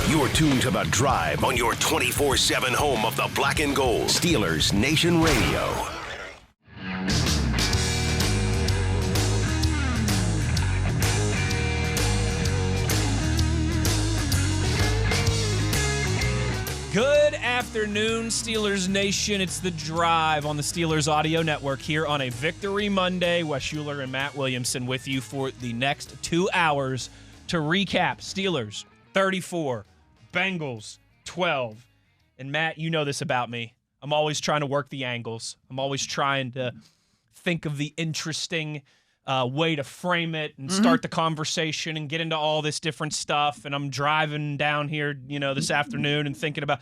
You're tuned to The Drive on your 24/7 home of the Black and Gold. Steelers Nation Radio. Good afternoon, Steelers Nation. It's The Drive on the Steelers Audio Network here on a Victory Monday. Wes Uhler and Matt Williamson with you for the next 2 hours to recap Steelers 34, Bengals 12. And Matt, you know this about me. I'm always trying to work the angles. I'm always trying to think of the interesting way to frame it and start the conversation and get into all this different stuff. And I'm driving down here, this afternoon and thinking about,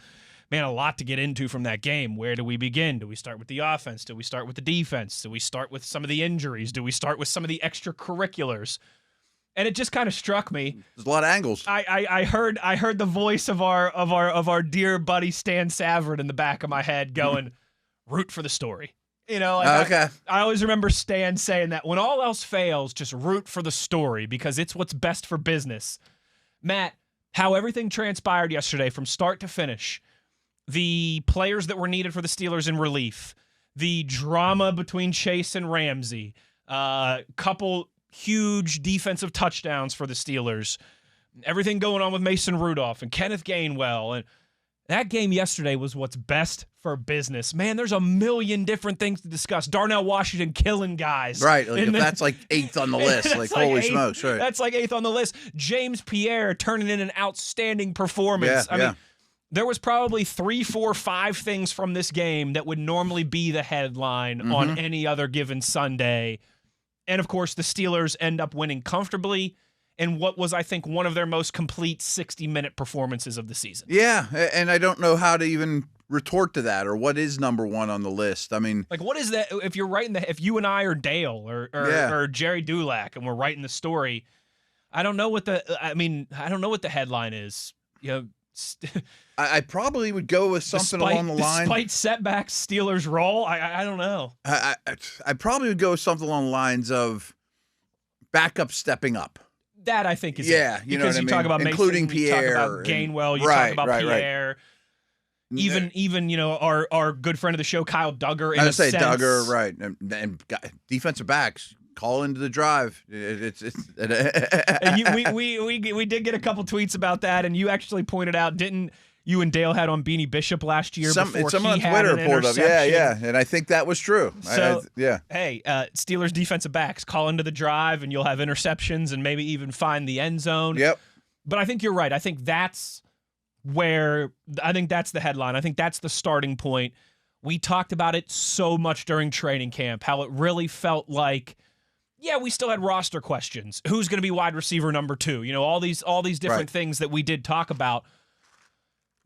man, a lot to get into from that game. Where do we begin? Do we start with the offense? Do we start with the defense? Do we start with some of the injuries? Do we start with some of the extracurriculars? And it just kind of struck me. There's a lot of angles. I heard the voice of our dear buddy Stan Savard in the back of my head going, root for the story. Okay. I always remember Stan saying that when all else fails, just root for the story because it's what's best for business. Matt, how everything transpired yesterday from start to finish, the players that were needed for the Steelers in relief, the drama between Chase and Ramsey, couple huge defensive touchdowns for the Steelers, everything going on with Mason Rudolph and Kenneth Gainwell, and that game yesterday was what's best for business. Man, there's a million different things to discuss. Darnell Washington killing guys. Right. That's like 8th on the list. Like holy smokes. Right. That's like 8th on the list. James Pierre turning in an outstanding performance. I mean, there was probably 3, 4, 5 things from this game that would normally be the headline on any other given Sunday. And, of course, the Steelers end up winning comfortably in what was, I think, one of their most complete 60-minute performances of the season. Yeah, and I don't know how to even retort to that or what is number one on the list. I mean, like, what is that? If you're writing if you and I are Dale or Jerry Dulac and we're writing the story, I don't know what the headline is. I probably would go with something along the line. Despite setbacks, Steelers roll. I don't know. I probably would go with something along the lines of backup stepping up. That I think is you know what I mean? You talk about including Mason, Pierre, you talk about Gainwell, you talk about Pierre. Right. Even our good friend of the show, Kyle Duggar. I would say Duggar, right? And defensive backs call into the drive. And we did get a couple tweets about that, and you actually pointed out, didn't you and Dale had on Beanie Bishop last year? Someone he on had Twitter an pulled up. Yeah, and I think that was true. So, hey, Steelers defensive backs call into the drive, and you'll have interceptions and maybe even find the end zone. Yep. But I think you're right. I think that's the headline. I think that's the starting point. We talked about it so much during training camp, how it really felt like, we still had roster questions. Who's going to be wide receiver number 2? All these different things that we did talk about.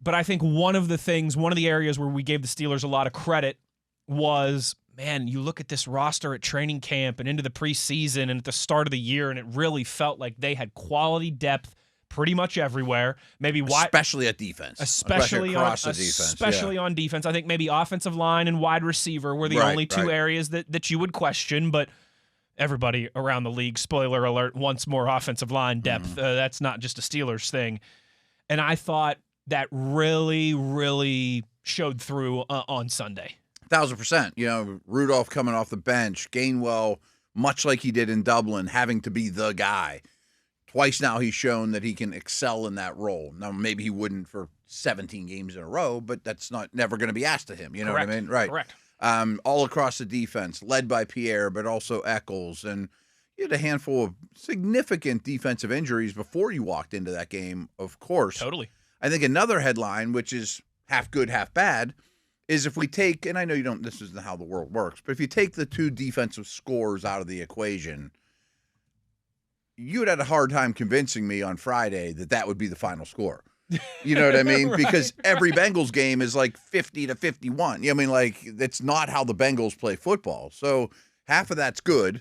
But I think one of the areas where we gave the Steelers a lot of credit was, man, you look at this roster at training camp and into the preseason and at the start of the year, and it really felt like they had quality depth pretty much everywhere. Maybe especially at defense. Especially across the defense. Especially on defense. I think maybe offensive line and wide receiver were the only two areas that you would question, but everybody around the league, spoiler alert, wants more offensive line depth. That's not just a Steelers thing. And I thought that really, really showed through on Sunday. 1,000%. Rudolph coming off the bench, Gainwell, much like he did in Dublin, having to be the guy. Twice now he's shown that he can excel in that role. Now, maybe he wouldn't for 17 games in a row, but that's never going to be asked of him. You know what I mean? Right. Correct. All across the defense, led by Pierre, but also Eccles. And you had a handful of significant defensive injuries before you walked into that game, of course. Totally. I think another headline, which is half good, half bad, is if we take, and I know this isn't how the world works, but if you take the 2 defensive scores out of the equation, you would have a hard time convincing me on Friday that would be the final score. You know what I mean? Because every Bengals game is like 50-51. That's not how the Bengals play football. So half of that's good.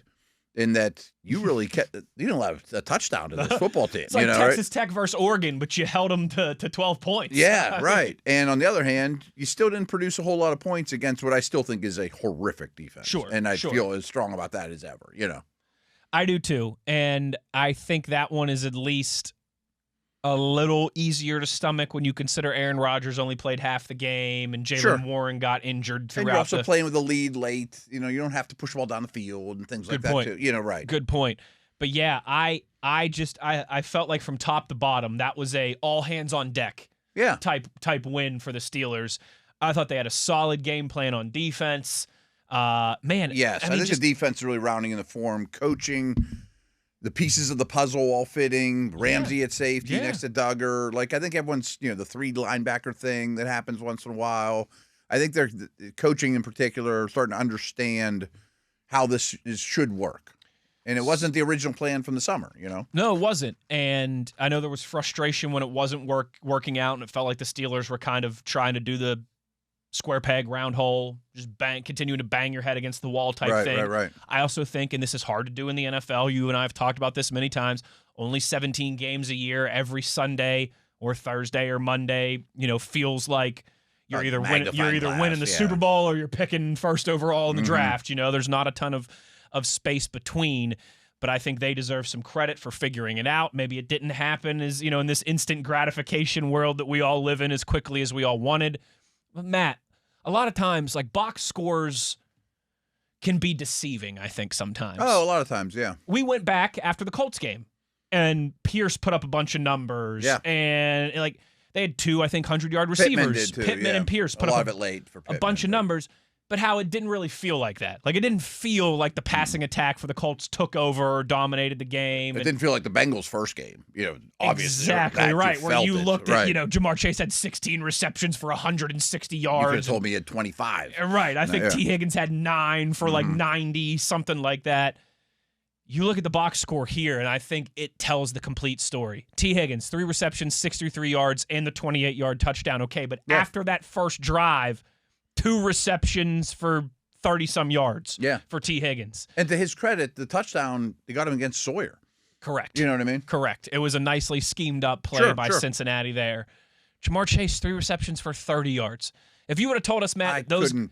In that you really you don't have a touchdown to this football team. It's like Texas Tech versus Oregon, but you held them to 12 points. Yeah, right. And on the other hand, you still didn't produce a whole lot of points against what I still think is a horrific defense. Sure. And I feel as strong about that as ever, I do too. And I think that one is at least a little easier to stomach when you consider Aaron Rodgers only played half the game and Jalen Warren got injured throughout. And you're also playing with the lead late. You know, you don't have to push the ball down the field and things like that too. You know, right. Good point. But yeah, I felt like from top to bottom, that was a all hands on deck type win for the Steelers. I thought they had a solid game plan on defense. Man. Yes, I think the defense is really rounding in the form. Coaching, the pieces of the puzzle all fitting. Ramsey at safety next to Duggar. Like, I think everyone's, the 3 linebacker thing that happens once in a while. I think they're coaching in particular starting to understand how this should work. And it wasn't the original plan from the summer, No, it wasn't. And I know there was frustration when it wasn't working out, and it felt like the Steelers were kind of trying to do the square peg, round hole, just continuing to bang your head against the wall type thing. Right. I also think, and this is hard to do in the NFL, you and I have talked about this many times, only 17 games a year, every Sunday or Thursday or Monday, feels like you're either winning the Super Bowl or you're picking first overall in the draft. There's not a ton of space between, but I think they deserve some credit for figuring it out. Maybe it didn't happen as, in this instant gratification world that we all live in as quickly as we all wanted. But Matt, a lot of times, like, box scores can be deceiving, I think, sometimes. Oh, a lot of times, yeah. We went back after the Colts game, and Pierce put up a bunch of numbers. Yeah. And, like, they had 2, I think, 100-yard receivers. Pittman and Pierce put up a bunch of numbers. But how it didn't really feel like that. Like, it didn't feel like the passing attack for the Colts took over or dominated the game. It didn't feel like the Bengals' first game. Obviously. Exactly right. Where you looked at, Jamar Chase had 16 receptions for 160 yards. You could have told me he had 25. Right. I think T. Higgins had 9 for like 90, something like that. You look at the box score here, and I think it tells the complete story. T. Higgins, 3 receptions, 63 yards, and the 28-yard touchdown. Okay, but after that first drive, 2 receptions for 30-some yards for T. Higgins. And to his credit, the touchdown, they got him against Sawyer. Correct. You know what I mean? Correct. It was a nicely schemed-up play by Cincinnati there. Jamar Chase, 3 receptions for 30 yards. If you would have told us, Matt, to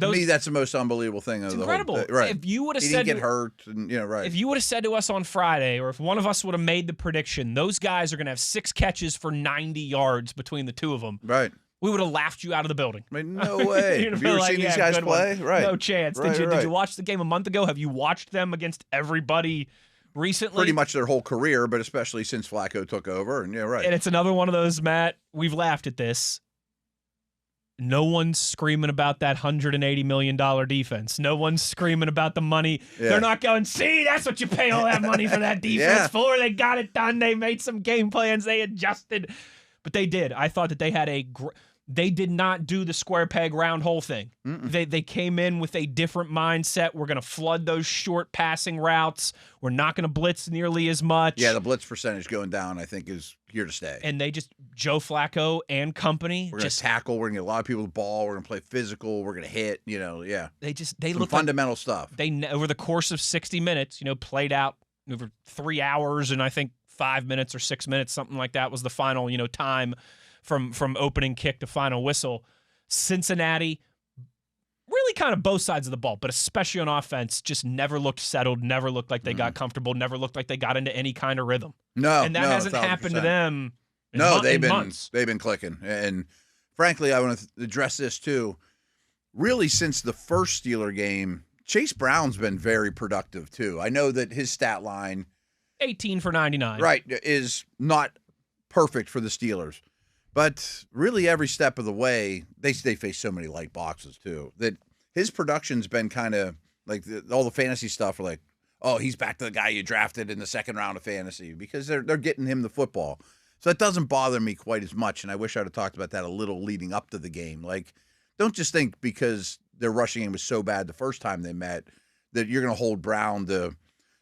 me, that's the most unbelievable thing of the incredible. Whole thing. Right. If you would have he said didn't get hurt, and, right. If you would have said to us on Friday, or if one of us would have made the prediction, those guys are going to have 6 catches for 90 yards between the 2 of them. Right. We would have laughed you out of the building. I mean, no way. Have you ever seen these guys play? Right. No chance. Did you watch the game a month ago? Have you watched them against everybody recently? Pretty much their whole career, but especially since Flacco took over. And right. And it's another one of those, Matt, we've laughed at this. No one's screaming about that $180 million defense. No one's screaming about the money. Yeah. They're not going, see, that's what you pay all that money for that defense for. They got it done. They made some game plans. They adjusted. But they did. I thought that they had they did not do the square peg round hole thing. They came in with a different mindset. We're going to flood those short passing routes. We're not going to blitz nearly as much. Yeah, the blitz percentage going down, I think, is here to stay. And they Joe Flacco and company. We're going to tackle. We're going to get a lot of people the ball. We're going to play physical. We're going to hit, They look fundamental stuff. They, over the course of 60 minutes, played out over 3 hours, and I think 5 minutes or 6 minutes, something like that was the final, time from opening kick to final whistle. Cincinnati, really kind of both sides of the ball, but especially on offense, just never looked settled, never looked like they got comfortable, never looked like they got into any kind of rhythm. And that hasn't 1,000%. Happened to them in months. They've been clicking. And frankly, I want to address this too. Really, since the first Steeler game, Chase Brown's been very productive too. I know that his stat line, 18 for 99. Right, is not perfect for the Steelers. But really every step of the way, they face so many light boxes too, that his production's been kind of like all the fantasy stuff are like, oh, he's back to the guy you drafted in the second round of fantasy because they're getting him the football. So that doesn't bother me quite as much, and I wish I would have talked about that a little leading up to the game. Like, don't just think because their rushing game was so bad the first time they met that you're going to hold Brown to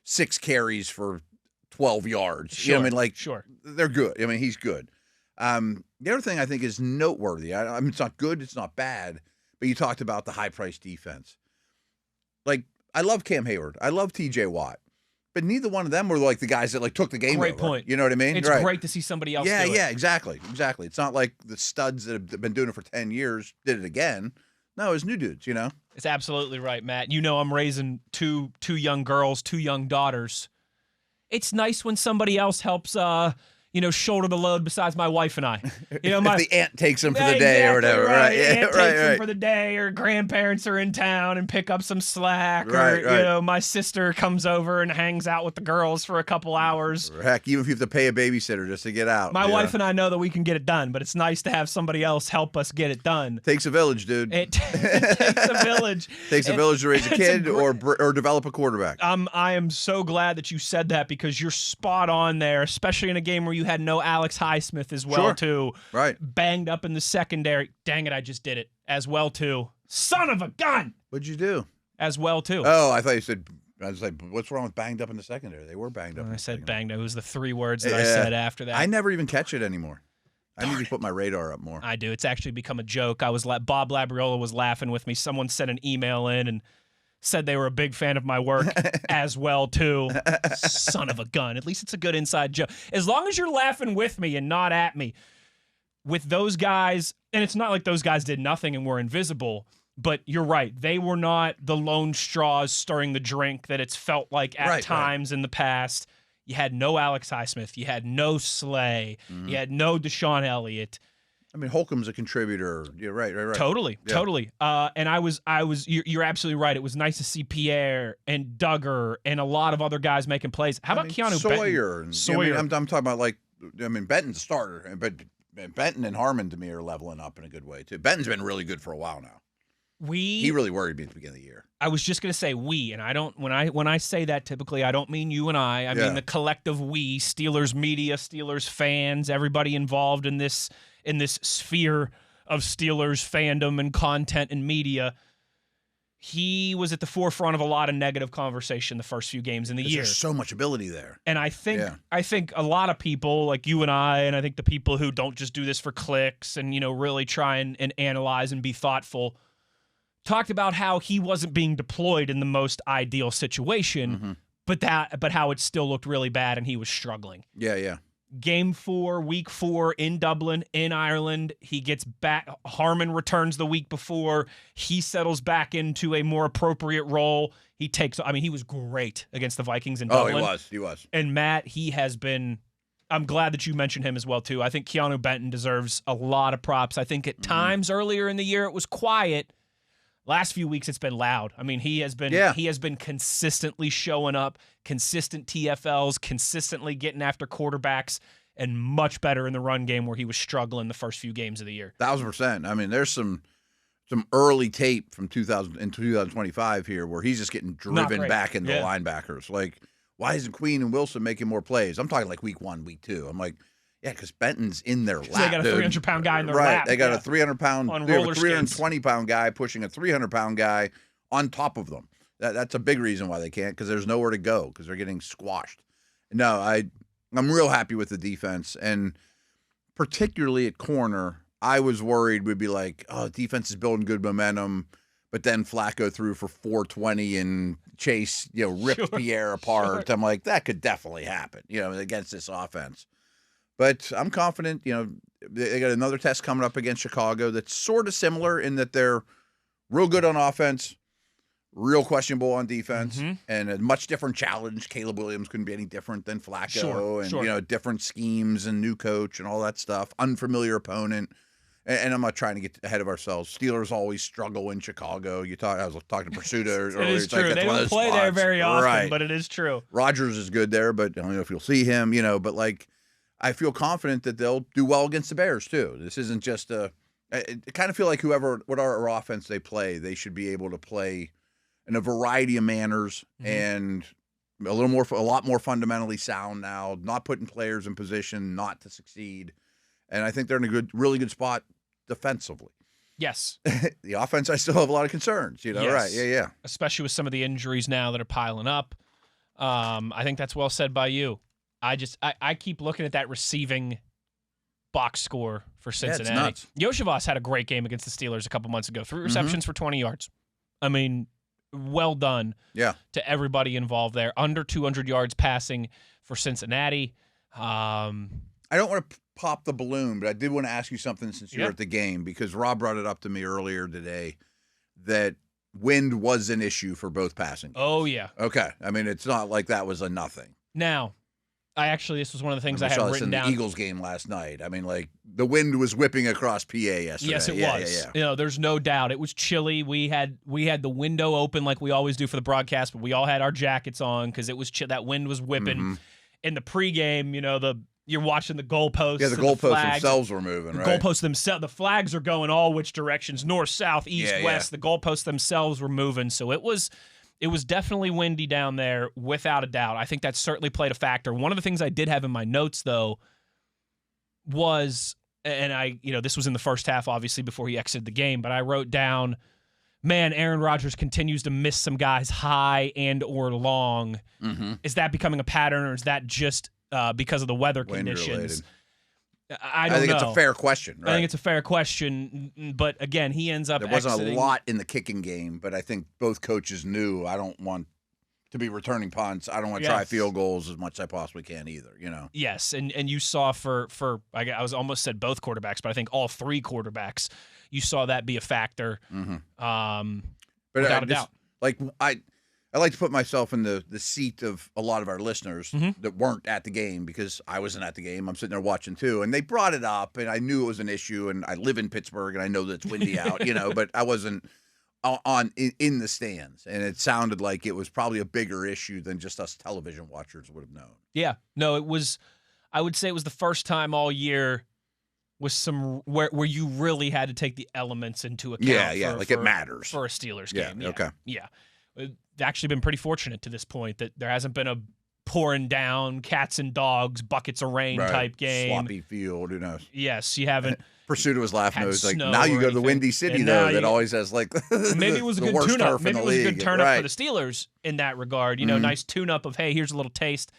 6 carries for 12 yards. Sure. You know what I mean? Like, sure. They're good. I mean, he's good. The other thing I think is noteworthy, I mean, it's not good, it's not bad, but you talked about the high-priced defense. Like, I love Cam Hayward. I love T.J. Watt. But neither one of them were like the guys that took the game over. Great point. You know what I mean? It's great to see somebody else do it. Yeah, exactly. It's not like the studs that have been doing it for 10 years did it again. No, it's new dudes, It's absolutely right, Matt. I'm raising two young girls, 2 young daughters. It's nice when somebody else helps shoulder the load besides my wife and I. If the aunt takes him for the day or whatever, right? right? Aunt Yeah, takes him for the day, or grandparents are in town and pick up some slack, Right. or my sister comes over and hangs out with the girls for a couple hours. Heck, even if you have to pay a babysitter just to get out. My wife and I know that we can get it done, but it's nice to have somebody else help us get it done. Takes a village, dude. It takes a village. Takes a village to raise a kid or develop a quarterback. I am so glad that you said that, because you're spot on there, especially in a game where you had no Alex Highsmith as well, too. Right. Banged up in the secondary. Dang it, I just did it. As well, too. Son of a gun! What'd you do? As well, too. Oh, I thought you said, I was like, what's wrong with banged up in the secondary? They were banged up. I said banged up. It was the 3 words that I said after that. I never even catch it anymore. I need to put my radar up more. I do. It's actually become a joke. Bob Labriola was laughing with me. Someone sent an email in and said they were a big fan of my work as well, too. Son of a gun. At least it's a good inside joke. As long as you're laughing with me and not at me. With those guys, and it's not like those guys did nothing and were invisible, but you're right. They were not the lone straws stirring the drink that it's felt like at times in the past. You had no Alex Highsmith. You had no Slay. Mm-hmm. You had no Deshaun Elliott. I mean, Holcomb's a contributor. You're right. Totally. And you're absolutely right. It was nice to see Pierre and Duggar and a lot of other guys making plays. How about Keanu Sawyer? Sawyer. I'm talking about Benton's a starter, but Benton and Harmon to me are leveling up in a good way too. Benton's been really good for a while now. He really worried me at the beginning of the year. I was just gonna say we, and I don't. When I say that, typically I don't mean you and I mean the collective we, Steelers media, Steelers fans, everybody involved in this sphere of Steelers fandom and content and media. He was at the forefront of a lot of negative conversation the first few games in the year. There's so much ability there. And I think a lot of people like you and I think the people who don't just do this for clicks and really try and analyze and be thoughtful, talked about how he wasn't being deployed in the most ideal situation, but how it still looked really bad and he was struggling. Yeah. Game 4, week 4 in Dublin, in Ireland. He gets back. Harmon returns the week before. He settles back into a more appropriate role. He was great against the Vikings in Dublin. Oh, he was. And Matt, he has been. I'm glad that you mentioned him as well, too. I think Keanu Benton deserves a lot of props. I think at times earlier in the year it was quiet. Last few weeks it's been loud. I mean, he has been consistently showing up, consistent TFLs, consistently getting after quarterbacks, and much better in the run game where he was struggling the first few games of the year. 1,000%. I mean, there's some early tape from 2025 here where he's just getting driven back into linebackers. Like, why isn't Queen and Wilson making more plays? I'm talking like week 1, week 2. I'm like, yeah, because Benton's in their lap. They got a 300-pound guy in their lap. They got a 300-pound, on roller 320-pound guy pushing a 300-pound guy on top of them. That's a big reason why they can't, because there's nowhere to go because they're getting squashed. No, I'm real happy with the defense, and particularly at corner, I was worried we'd be like, oh, defense is building good momentum, but then Flacco threw for 420 and Chase, ripped Pierre apart. I'm like, that could definitely happen, against this offense. But I'm confident, they got another test coming up against Chicago that's sort of similar in that they're real good on offense, real questionable on defense, and a much different challenge. Caleb Williams couldn't be any different than Flacco, different schemes and new coach and all that stuff. Unfamiliar opponent. And I'm not trying to get ahead of ourselves. Steelers always struggle in Chicago. I was talking to Pursuta earlier. It is true. They don't play there very often, but it is true. Rodgers is good there, but I don't know if you'll see him, but like, I feel confident that they'll do well against the Bears, too. This isn't just I kind of feel like whatever offense they play, they should be able to play in a variety of manners and a lot more fundamentally sound now, not putting players in position not to succeed. And I think they're in a really good spot defensively. Yes. The offense, I still have a lot of concerns, yes. Right? Yeah. Especially with some of the injuries now that are piling up. I think that's well said by you. I keep looking at that receiving box score for Cincinnati. Yeah, it's nuts. Yoshivas had a great game against the Steelers a couple months ago. 3 receptions for 20 yards. I mean, well done to everybody involved there. Under 200 yards passing for Cincinnati. I don't want to pop the balloon, but I did want to ask you something since you're at the game, because Rob brought it up to me earlier today that wind was an issue for both passing games. Oh, yeah. Okay. I mean, it's not like that was a nothing. Now, This was one of the things I we had saw this written in down. the Eagles game last night. I mean, like, the wind was whipping across PA yesterday. Yes, it was. Yeah. There's no doubt. It was chilly. We had the window open like we always do for the broadcast, but we all had our jackets on because it was that wind was whipping. Mm-hmm. In the pregame, you're watching the goalposts. Yeah, the goalposts themselves were moving, right? The goalposts themselves, the flags are going all which directions, north, south, east, west. The goalposts themselves were moving, so it was definitely windy down there, without a doubt. I think that certainly played a factor. One of the things I did have in my notes, though, was, and this was in the first half, obviously, before he exited the game, but I wrote down, man, Aaron Rodgers continues to miss some guys high and or long. Mm-hmm. Is that becoming a pattern, or is that just because of the weather conditions? Related. I don't know. I think it's a fair question. Right? I think it's a fair question, but again, he ends up There wasn't exiting. a lot in the kicking game, but I think both coaches knew I don't want to be returning punts. I don't want to try field goals as much as I possibly can either, Yes, and you saw for I was almost said both quarterbacks, but I think all three quarterbacks, you saw that be a factor. Mm-hmm. But without a doubt. Like, I like to put myself in the seat of a lot of our listeners that weren't at the game, because I wasn't at the game. I'm sitting there watching too, and they brought it up, and I knew it was an issue, and I live in Pittsburgh, and I know that it's windy out, but I wasn't in the stands, and it sounded like it was probably a bigger issue than just us television watchers would have known. Yeah, no, it was. I would say it was the first time all year with some where you really had to take the elements into account. Yeah, it matters for a Steelers game. Yeah, okay. Yeah. Actually been pretty fortunate to this point that there hasn't been a pouring down, cats and dogs, buckets of rain type game. Sloppy field, who knows? Yes, you haven't. Pursuit was laughing. It was like, snow now you or go to the anything. Windy City, And though, now that always has, like, maybe it was a the good worst tune-up. turf in Maybe the it was a league. good turn-up Right. for the Steelers in that regard. Nice tune-up of, hey, here's a little taste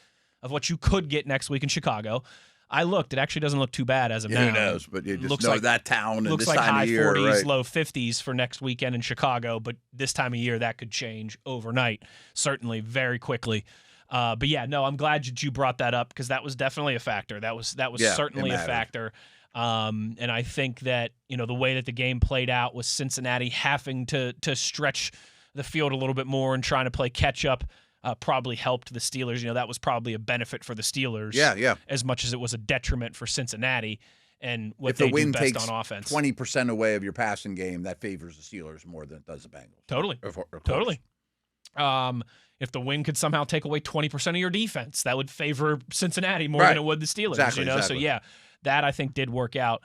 of what you could get next week in Chicago. I looked. It actually doesn't look too bad as of now. Who knows? But you just looks know like, that town and looks this like time high of year, 40s, right? low 50s for next weekend in Chicago. But this time of year, that could change overnight, certainly very quickly. But yeah, no, I'm glad that you brought that up, because that was definitely a factor. That was certainly a factor. And I think that the way that the game played out was Cincinnati having to stretch the field a little bit more and trying to play catch up. Probably helped the Steelers. That was probably a benefit for the Steelers. Yeah. As much as it was a detriment for Cincinnati and what if they the wind do best takes on offense. 20% away of your passing game, that favors the Steelers more than it does the Bengals. Totally. Totally. If the wind could somehow take away 20% of your defense, that would favor Cincinnati more than it would the Steelers. Exactly. So yeah, that I think did work out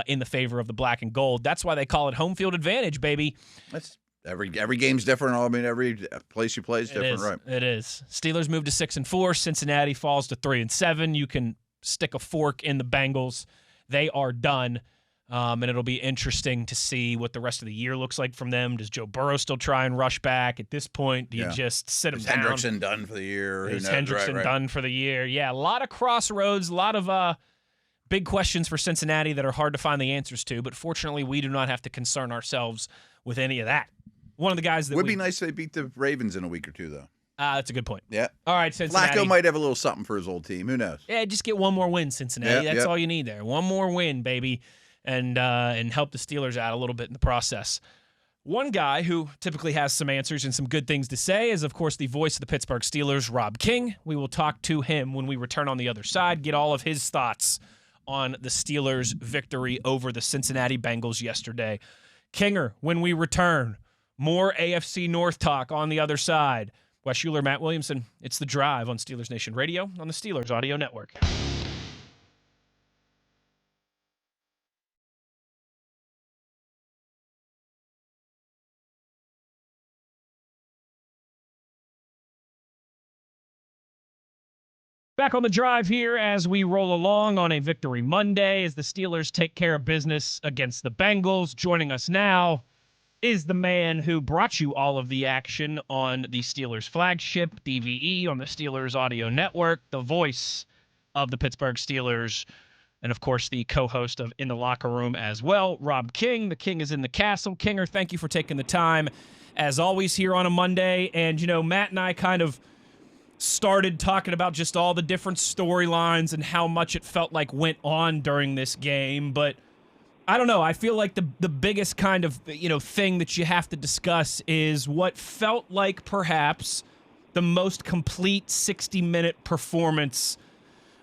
in the favor of the black and gold. That's why they call it home field advantage, baby. That's every game's different. I mean, every place you play is different, right? It is. Steelers move to 6-4. Cincinnati falls to 3-7. You can stick a fork in the Bengals. They are done. And it'll be interesting to see what the rest of the year looks like from them. Does Joe Burrow still try and rush back at this point? Do you just sit him down? Is Hendrickson done for the year? Is Hendrickson done for the year? Yeah, a lot of crossroads, a lot of big questions for Cincinnati that are hard to find the answers to. But fortunately, we do not have to concern ourselves with any of that. One of the guys that would be nice if they beat the Ravens in a week or two, though. That's a good point. Yeah. All right, Cincinnati. Flacco might have a little something for his old team. Who knows? Yeah, just get one more win, Cincinnati. That's all you need there. One more win, baby, and help the Steelers out a little bit in the process. One guy who typically has some answers and some good things to say is, of course, the voice of the Pittsburgh Steelers, Rob King. We will talk to him when we return on the other side, get all of his thoughts on the Steelers' victory over the Cincinnati Bengals yesterday. Kinger, when we return, more AFC North talk on the other side. Wes Uhler, Matt Williamson, it's The Drive on Steelers Nation Radio on the Steelers Audio Network. Back on The Drive here as we roll along on a Victory Monday as the Steelers take care of business against the Bengals. Joining us now is the man who brought you all of the action on the Steelers flagship, DVE, on the Steelers Audio Network, the voice of the Pittsburgh Steelers, and, of course, the co-host of In the Locker Room as well, Rob King. The King is in the castle. Kinger, thank you for taking the time, as always, here on a Monday. And, Matt and I kind of started talking about just all the different storylines and how much it felt like went on during this game, but I don't know. I feel like the biggest kind of, thing that you have to discuss is what felt like perhaps the most complete 60-minute performance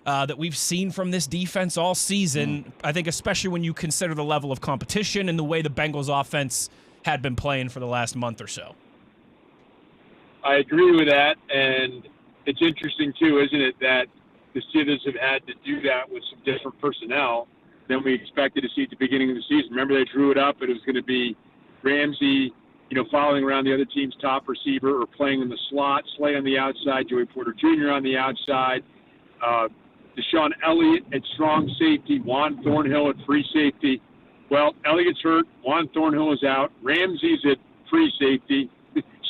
that we've seen from this defense all season. I think especially when you consider the level of competition and the way the Bengals offense had been playing for the last month or so. I agree with that, and it's interesting too, isn't it, that the Steelers have had to do that with some different personnel than we expected to see at the beginning of the season. Remember, they drew it up, and it was going to be Ramsey, following around the other team's top receiver or playing in the slot, Slay on the outside, Joey Porter Jr. on the outside, Deshaun Elliott at strong safety, Juan Thornhill at free safety. Well, Elliott's hurt, Juan Thornhill is out, Ramsey's at free safety,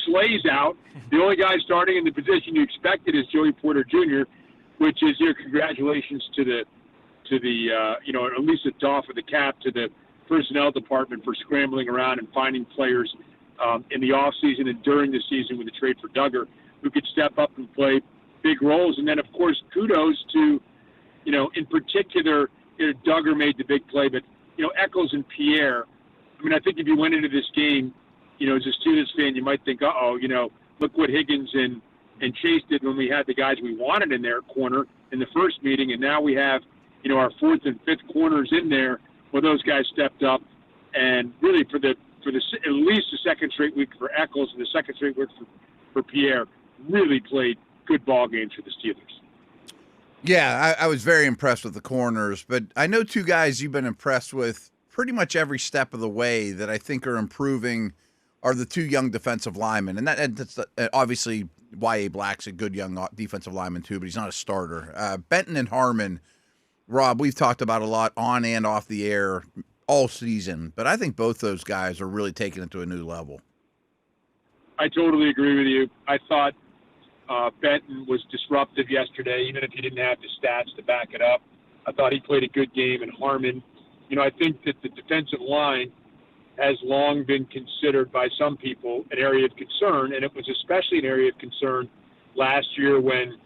Slay's out. The only guy starting in the position you expected is Joey Porter Jr., which is your congratulations to the at least a doff of the cap to the personnel department for scrambling around and finding players in the offseason and during the season with the trade for Duggar who could step up and play big roles. And then, of course, kudos to, in particular, Duggar made the big play, but, Echols and Pierre. I mean, I think if you went into this game, as a Steelers fan, you might think, look what Higgins and Chase did when we had the guys we wanted in their corner in the first meeting, and now we have, our fourth and fifth corners in there. Well, those guys stepped up, and really for at least the second straight week for Echols and the second straight week for Pierre, really played good ball games for the Steelers. Yeah, I was very impressed with the corners, but I know two guys you've been impressed with pretty much every step of the way that I think are improving are the two young defensive linemen. And that's obviously Y.A. Black's a good young defensive lineman too, but he's not a starter. Benton and Harmon, Rob, we've talked about a lot on and off the air all season, but I think both those guys are really taking it to a new level. I totally agree with you. I thought Benton was disruptive yesterday, even if he didn't have the stats to back it up. I thought he played a good game. And Harmon, I think that the defensive line has long been considered by some people an area of concern, and it was especially an area of concern last year when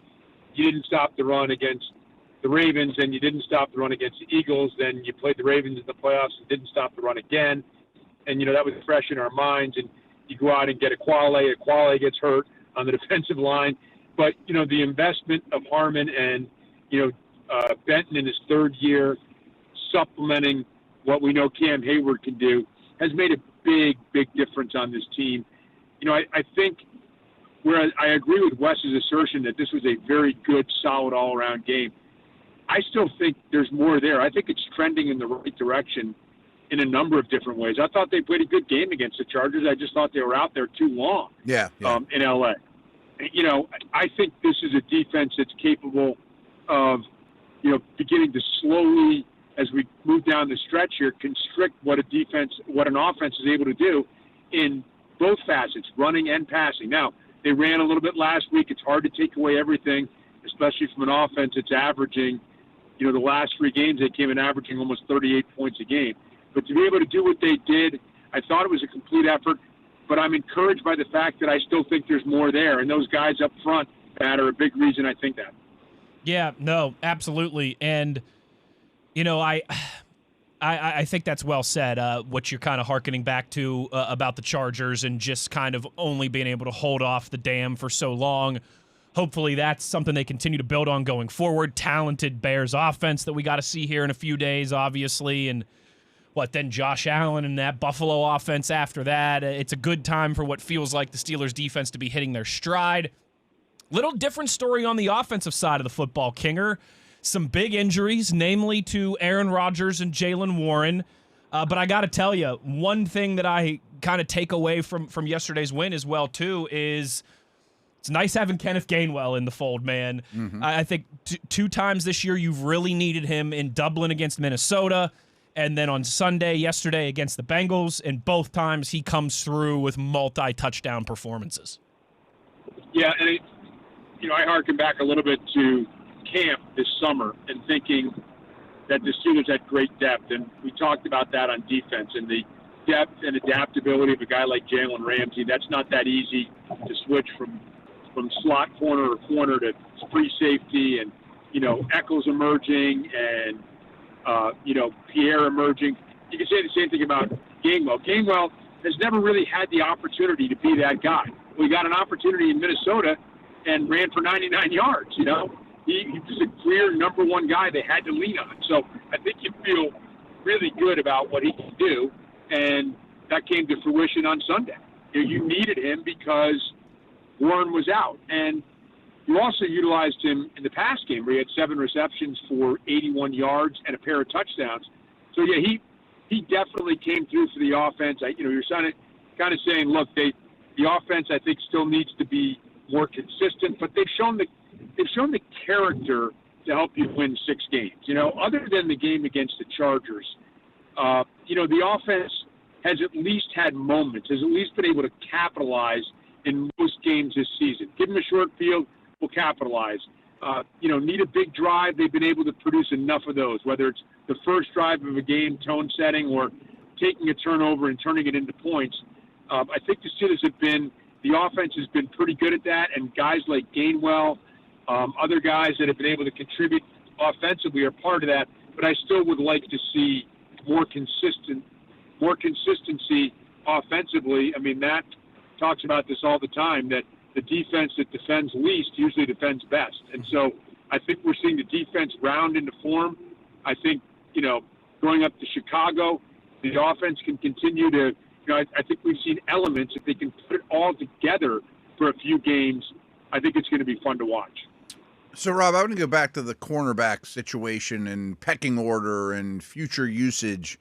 you didn't stop the run against the Ravens and you didn't stop the run against the Eagles. Then you played the Ravens in the playoffs and didn't stop the run again. And, that was fresh in our minds. And you go out and get Aquale gets hurt on the defensive line. But, the investment of Harmon and, Benton in his third year supplementing what we know Cam Hayward can do has made a big, big difference on this team. I think where I agree with Wes's assertion that this was a very good, solid all-around game, I still think there's more there. I think it's trending in the right direction in a number of different ways. I thought they played a good game against the Chargers. I just thought they were out there too long in L.A. I think this is a defense that's capable of, beginning to slowly, as we move down the stretch here, constrict what an offense is able to do in both facets, running and passing. Now, they ran a little bit last week. It's hard to take away everything, especially from an offense that's averaging, the last three games they came in averaging almost 38 points a game. But to be able to do what they did, I thought it was a complete effort, but I'm encouraged by the fact that I still think there's more there, and those guys up front that are a big reason I think that. Yeah, no, absolutely. And I think that's well said, what you're kind of hearkening back to about the Chargers and just kind of only being able to hold off the dam for so long. Hopefully that's something they continue to build on going forward. Talented Bears offense that we got to see here in a few days, obviously. And then Josh Allen and that Buffalo offense after that. It's a good time for what feels like the Steelers defense to be hitting their stride. Little different story on the offensive side of the football, Kinger. Some big injuries, namely to Aaron Rodgers and Jalen Warren. But I got to tell you, one thing that I kind of take away from yesterday's win as well, too, is it's nice having Kenneth Gainwell in the fold, man. Mm-hmm. I think two times this year you've really needed him in Dublin against Minnesota and then on Sunday, yesterday, against the Bengals, and both times he comes through with multi-touchdown performances. Yeah, and I harken back a little bit to camp this summer and thinking that the Steelers had great depth, and we talked about that on defense and the depth and adaptability of a guy like Jalen Ramsey. That's not that easy to switch from slot corner or corner to free safety, and Echols emerging and Pierre emerging. You can say the same thing about Gainwell. Gainwell has never really had the opportunity to be that guy. We got an opportunity in Minnesota and ran for 99 yards, he was a clear number one guy they had to lean on. So I think you feel really good about what he can do, and that came to fruition on Sunday. You needed him because Warren was out, and you also utilized him in the pass game where he had 7 receptions for 81 yards and a pair of touchdowns. So, yeah, he definitely came through for the offense. You're kind of saying, look, the offense I think still needs to be more consistent, but they've shown the character to help you win 6 games. Other than the game against the Chargers, the offense has at least had moments, has at least been able to capitalize in most games this season. Give them a short field, we'll capitalize. Need a big drive, they've been able to produce enough of those, whether it's the first drive of a game, tone setting, or taking a turnover and turning it into points. I think the Steelers the offense has been pretty good at that, and guys like Gainwell, other guys that have been able to contribute offensively are part of that, but I still would like to see more consistency offensively. I mean, Matt talks about this all the time, that the defense that defends least usually defends best. And so I think we're seeing the defense round into form. I think, going up to Chicago, the offense can continue to, I think we've seen elements. If they can put it all together for a few games, I think it's going to be fun to watch. So, Rob, I want to go back to the cornerback situation and pecking order and future usage.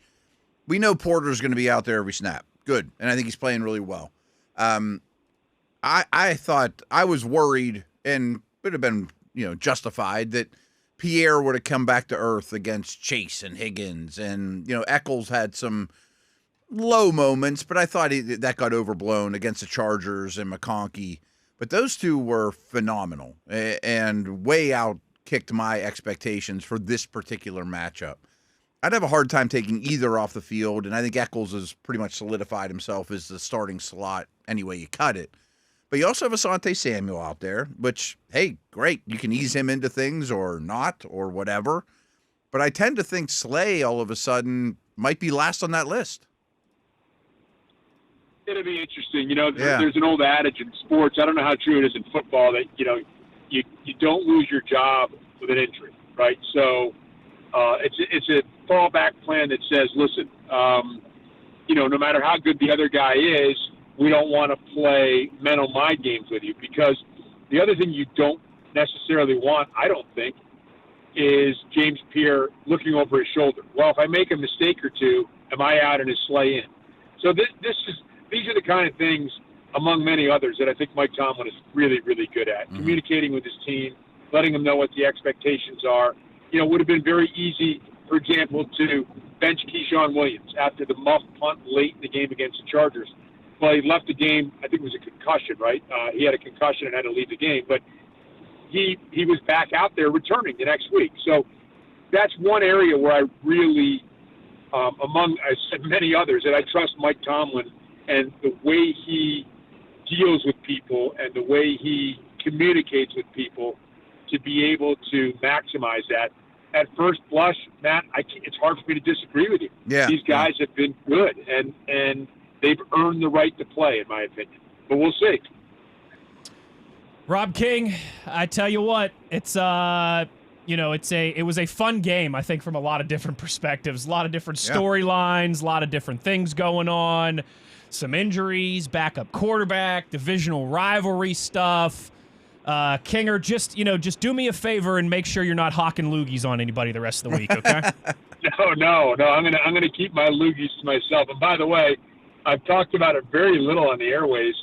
We know Porter's going to be out there every snap. Good. And I think he's playing really well. I thought, I was worried, and would have been, justified, that Pierre would have come back to earth against Chase and Higgins. And, Eccles had some low moments, but I thought that got overblown against the Chargers and McConkey. But those two were phenomenal and way outkicked my expectations for this particular matchup. I'd have a hard time taking either off the field, and I think Eccles has pretty much solidified himself as the starting slot any way you cut it. But you also have Asante Samuel out there, which, hey, great. You can ease him into things or not or whatever. But I tend to think Slay all of a sudden might be last on that list. It'll be interesting. There's an old adage in sports. I don't know how true it is in football that, you don't lose your job with an injury, right? So it's a fallback plan that says, listen, no matter how good the other guy is, we don't want to play mental mind games with you, because the other thing you don't necessarily want, I don't think, is James Pierre looking over his shoulder. Well, if I make a mistake or two, am I out and is Slay in? So these are the kind of things, among many others, that I think Mike Tomlin is really, really good at. Communicating with his team, letting them know what the expectations are. Would have been very easy, for example, to bench Keyshawn Williams after the muff punt late in the game against the Chargers. Well, he left the game, I think it was a concussion, right? He had a concussion and had to leave the game. But he was back out there returning the next week. So that's one area where I really, among I said many others, that I trust Mike Tomlin and the way he deals with people and the way he communicates with people to be able to maximize that. At first blush, Matt, it's hard for me to disagree with you. Yeah, these guys have been good, and they've earned the right to play, in my opinion. But we'll see. Rob King, I tell you what, it was a fun game, I think, from a lot of different perspectives, a lot of different storylines, a lot of different things going on, some injuries, backup quarterback, divisional rivalry stuff. Kinger, just do me a favor and make sure you're not hawking loogies on anybody the rest of the week, okay? No. I'm gonna keep my loogies to myself. And by the way, I've talked about it very little on the airways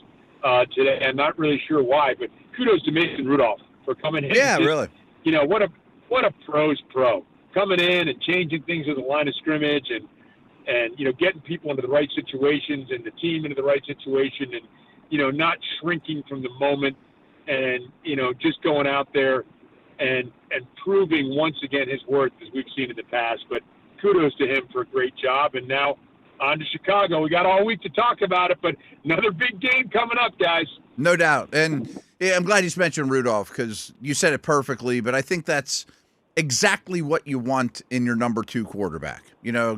today. I'm not really sure why, but kudos to Mason Rudolph for coming in. Yeah, really. What a pro's pro, coming in and changing things at the line of scrimmage and getting people into the right situations and the team into the right situation and not shrinking from the moment and just going out there and proving once again his worth as we've seen in the past. But kudos to him for a great job. And now on to Chicago. We got all week to talk about it, but another big game coming up, guys. No doubt. And I'm glad you mentioned Rudolph, because you said it perfectly, but I think that's exactly what you want in your number 2 quarterback.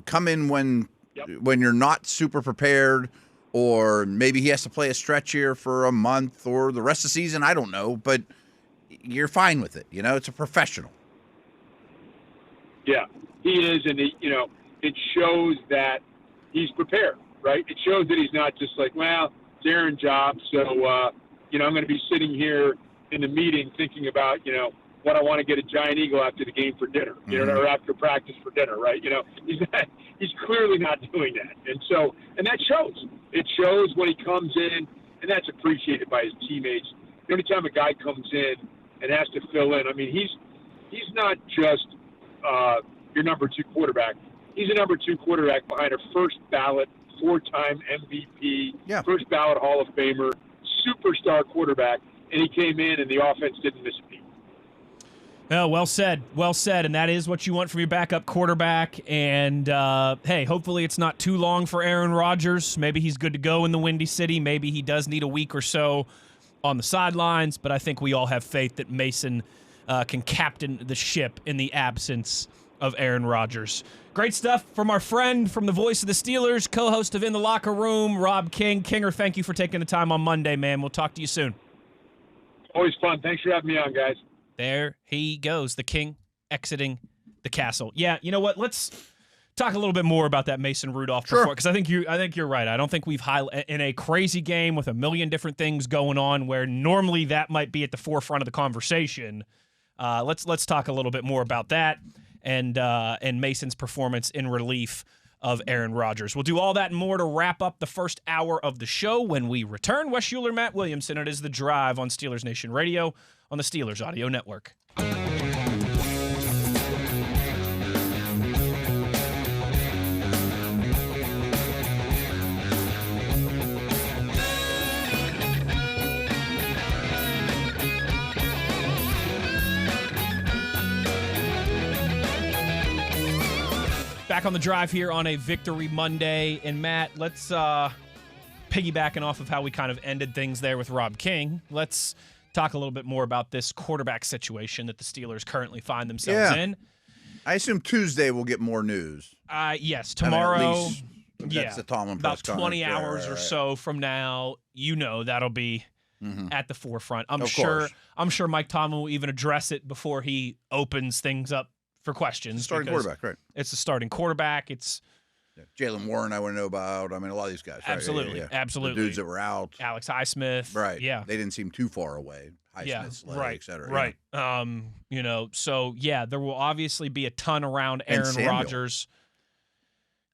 Come in when you're not super prepared, or maybe he has to play a stretch here for a month or the rest of the season. I don't know. But, you're fine with it. It's a professional. Yeah, he is, and it shows that he's prepared, right? It shows that he's not just like, well, it's Aaron's job, so I'm going to be sitting here in the meeting thinking about what I want to get a giant eagle after the game for dinner, or after practice for dinner, right? He's clearly not doing that, and that shows. It shows when he comes in, and that's appreciated by his teammates. The only time a guy comes in and has to fill in, I mean, he's not just your number 2 quarterback. He's a number 2 quarterback behind a first ballot, 4-time MVP, first ballot Hall of Famer, superstar quarterback, and he came in and the offense didn't miss a beat. Oh, well said. Well said. And that is what you want from your backup quarterback. And, hey, hopefully it's not too long for Aaron Rodgers. Maybe he's good to go in the Windy City. Maybe he does need a week or so on the sidelines. But I think we all have faith that Mason can captain the ship in the absence of Aaron Rodgers. Great stuff from our friend from the voice of the Steelers, co-host of In the Locker Room, Rob King. Kinger, thank you for taking the time on Monday, man. We'll talk to you soon. Always fun. Thanks for having me on, guys. There he goes, the king exiting the castle. Yeah, you know what? Let's talk a little bit more about that Mason Rudolph before, because I think you're right. I don't think we've in a crazy game with a million different things going on where normally that might be at the forefront of the conversation. Let's talk a little bit more about that and Mason's performance in relief of Aaron Rodgers. We'll do all that and more to wrap up the first hour of the show when we return. Wes Uhler, Matt Williamson. It is The Drive on Steelers Nation Radio on the Steelers Audio Network. Back on The Drive here on a Victory Monday. And Matt, let's piggybacking off of how we kind of ended things there with Rob King. Let's talk a little bit more about this quarterback situation that the Steelers currently find themselves in. I assume Tuesday we'll get more news. Yes, tomorrow. That's the Tomlin about press 20 conference. hours or so from now, that'll be at the forefront. I'm Of sure course. Mike Tomlin will even address it before he opens things up for questions. Starting quarterback, right? It's the starting quarterback. It's Jalen Warren I want to know about. I mean, a lot of these guys. Right? Absolutely, absolutely. The dudes that were out. Alex Highsmith. Right. Yeah. They didn't seem too far away. Highsmith's leg, right, et cetera. right. So, there will obviously be a ton around Aaron Rodgers.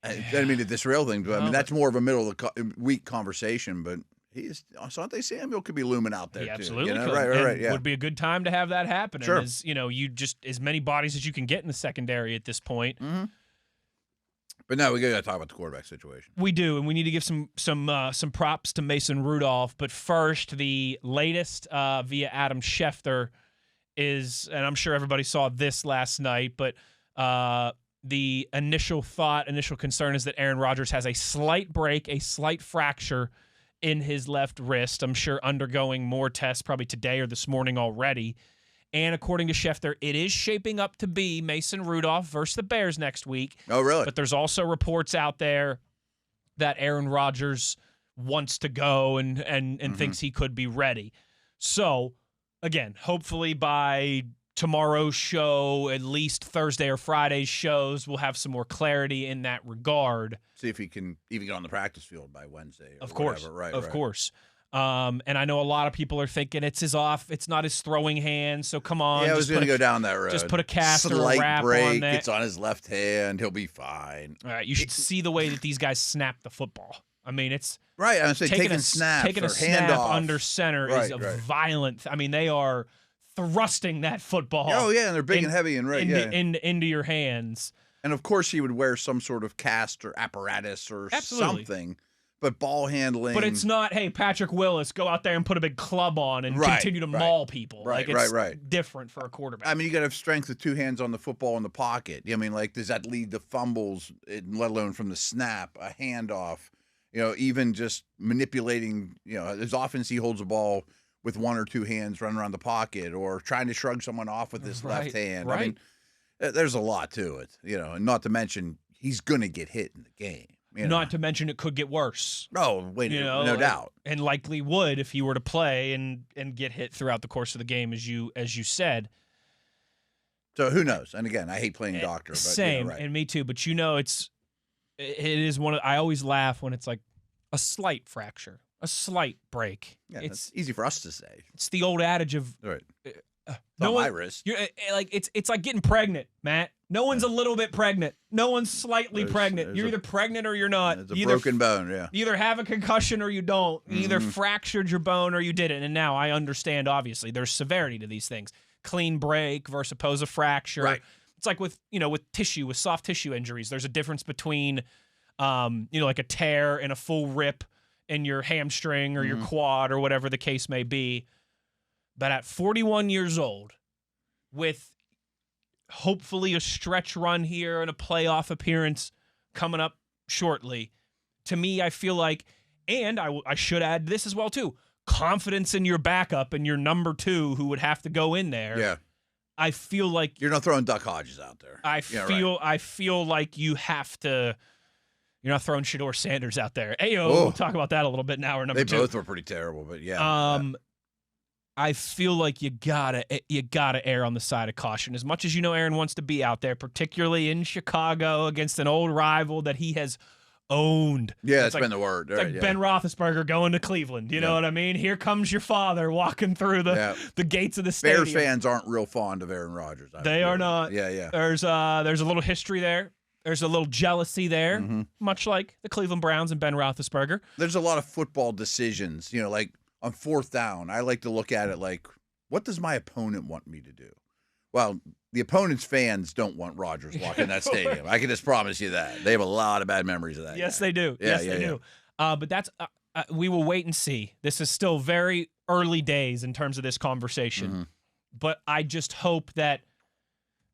I mean, the Disrail thing, but that's more of a middle of the week conversation, but Asante Samuel could be looming out there, He too. absolutely could. Right, yeah. Would be a good time to have that happen. Sure. And as many bodies as you can get in the secondary at this point. Mm-hmm. But now we got to talk about the quarterback situation. We do, and we need to give some props to Mason Rudolph. But first, the latest via Adam Schefter is, and I'm sure everybody saw this last night, but the initial concern is that Aaron Rodgers has a slight break, a slight fracture in his left wrist. I'm sure undergoing more tests probably today or this morning already. And according to Schefter, it is shaping up to be Mason Rudolph versus the Bears next week. Oh, really? But there's also reports out there that Aaron Rodgers wants to go and thinks he could be ready. So, again, hopefully by tomorrow's show, at least Thursday or Friday's shows, we'll have some more clarity in that regard. See if he can even get on the practice field by Wednesday. Of course. Right. Of course. And I know a lot of people are thinking it's not his throwing hand, so come on. Yeah, I was going to go down that road. Just put a cast or a Slight wrap break, on that. It's on his left hand. He'll be fine. All right, you should see the way that these guys snap the football. I mean, it's right. I was saying taking a snap snap under center is a right. violent. I mean, they are thrusting that football. Oh yeah, and they're big and heavy and into your hands. And of course, he would wear some sort of cast or apparatus or something. But ball handling. But it's not, hey, Patrick Willis, go out there and put a big club on and continue to maul people. Right, it's different for a quarterback. I mean, you got to have strength with two hands on the football in the pocket. I mean, does that lead to fumbles, let alone from the snap, a handoff? Even just manipulating, there's offense he holds the ball with one or two hands running around the pocket or trying to shrug someone off with his left hand. Right. I mean, there's a lot to it, and not to mention he's going to get hit in the game. Not to mention it could get worse. Oh, wait, no doubt. And likely would if he were to play and get hit throughout the course of the game, as you said. So who knows? And again, I hate playing doctor. But, same, right. and me too. But it is one of. I always laugh when it's like a slight fracture, a slight break. Yeah, it's easy for us to say. It's the old adage of right. No my wrist. You're like it's like getting pregnant, Matt. No one's a little bit pregnant. No one's slightly pregnant. You're either pregnant or you're not. It's a broken bone, yeah. You either have a concussion or you don't. You either fractured your bone or you didn't. And now I understand, obviously, there's severity to these things. Clean break versus a fracture. Right. It's like with soft tissue injuries. There's a difference between, like a tear and a full rip in your hamstring or your quad or whatever the case may be. But at 41 years old, with hopefully a stretch run here and a playoff appearance coming up shortly, to me, I feel like, and I should add this as well, too, confidence in your backup and your number 2 who would have to go in there. Yeah. I feel like you're not throwing Duck Hodges out there. I feel like you have to. You're not throwing Shedeur Sanders out there. We'll talk about that a little bit now. Or number 2. They both were pretty terrible, but yeah. I feel like you gotta err on the side of caution. As much as Aaron wants to be out there, particularly in Chicago against an old rival that he has owned. Yeah, that's been the word. It's like Ben Roethlisberger going to Cleveland. You know what I mean? Here comes your father walking through the gates of the stadium. Bears fans aren't real fond of Aaron Rodgers. They are not. Yeah. There's a little history there. There's a little jealousy there, much like the Cleveland Browns and Ben Roethlisberger. There's a lot of football decisions, like on 4th down, I like to look at it like, what does my opponent want me to do? Well, the opponent's fans don't want Rodgers walking that stadium. I can just promise you that. They have a lot of bad memories of that. Yes, guy. they do. Yeah, they do. But that's we will wait and see. This is still very early days in terms of this conversation. But I just hope that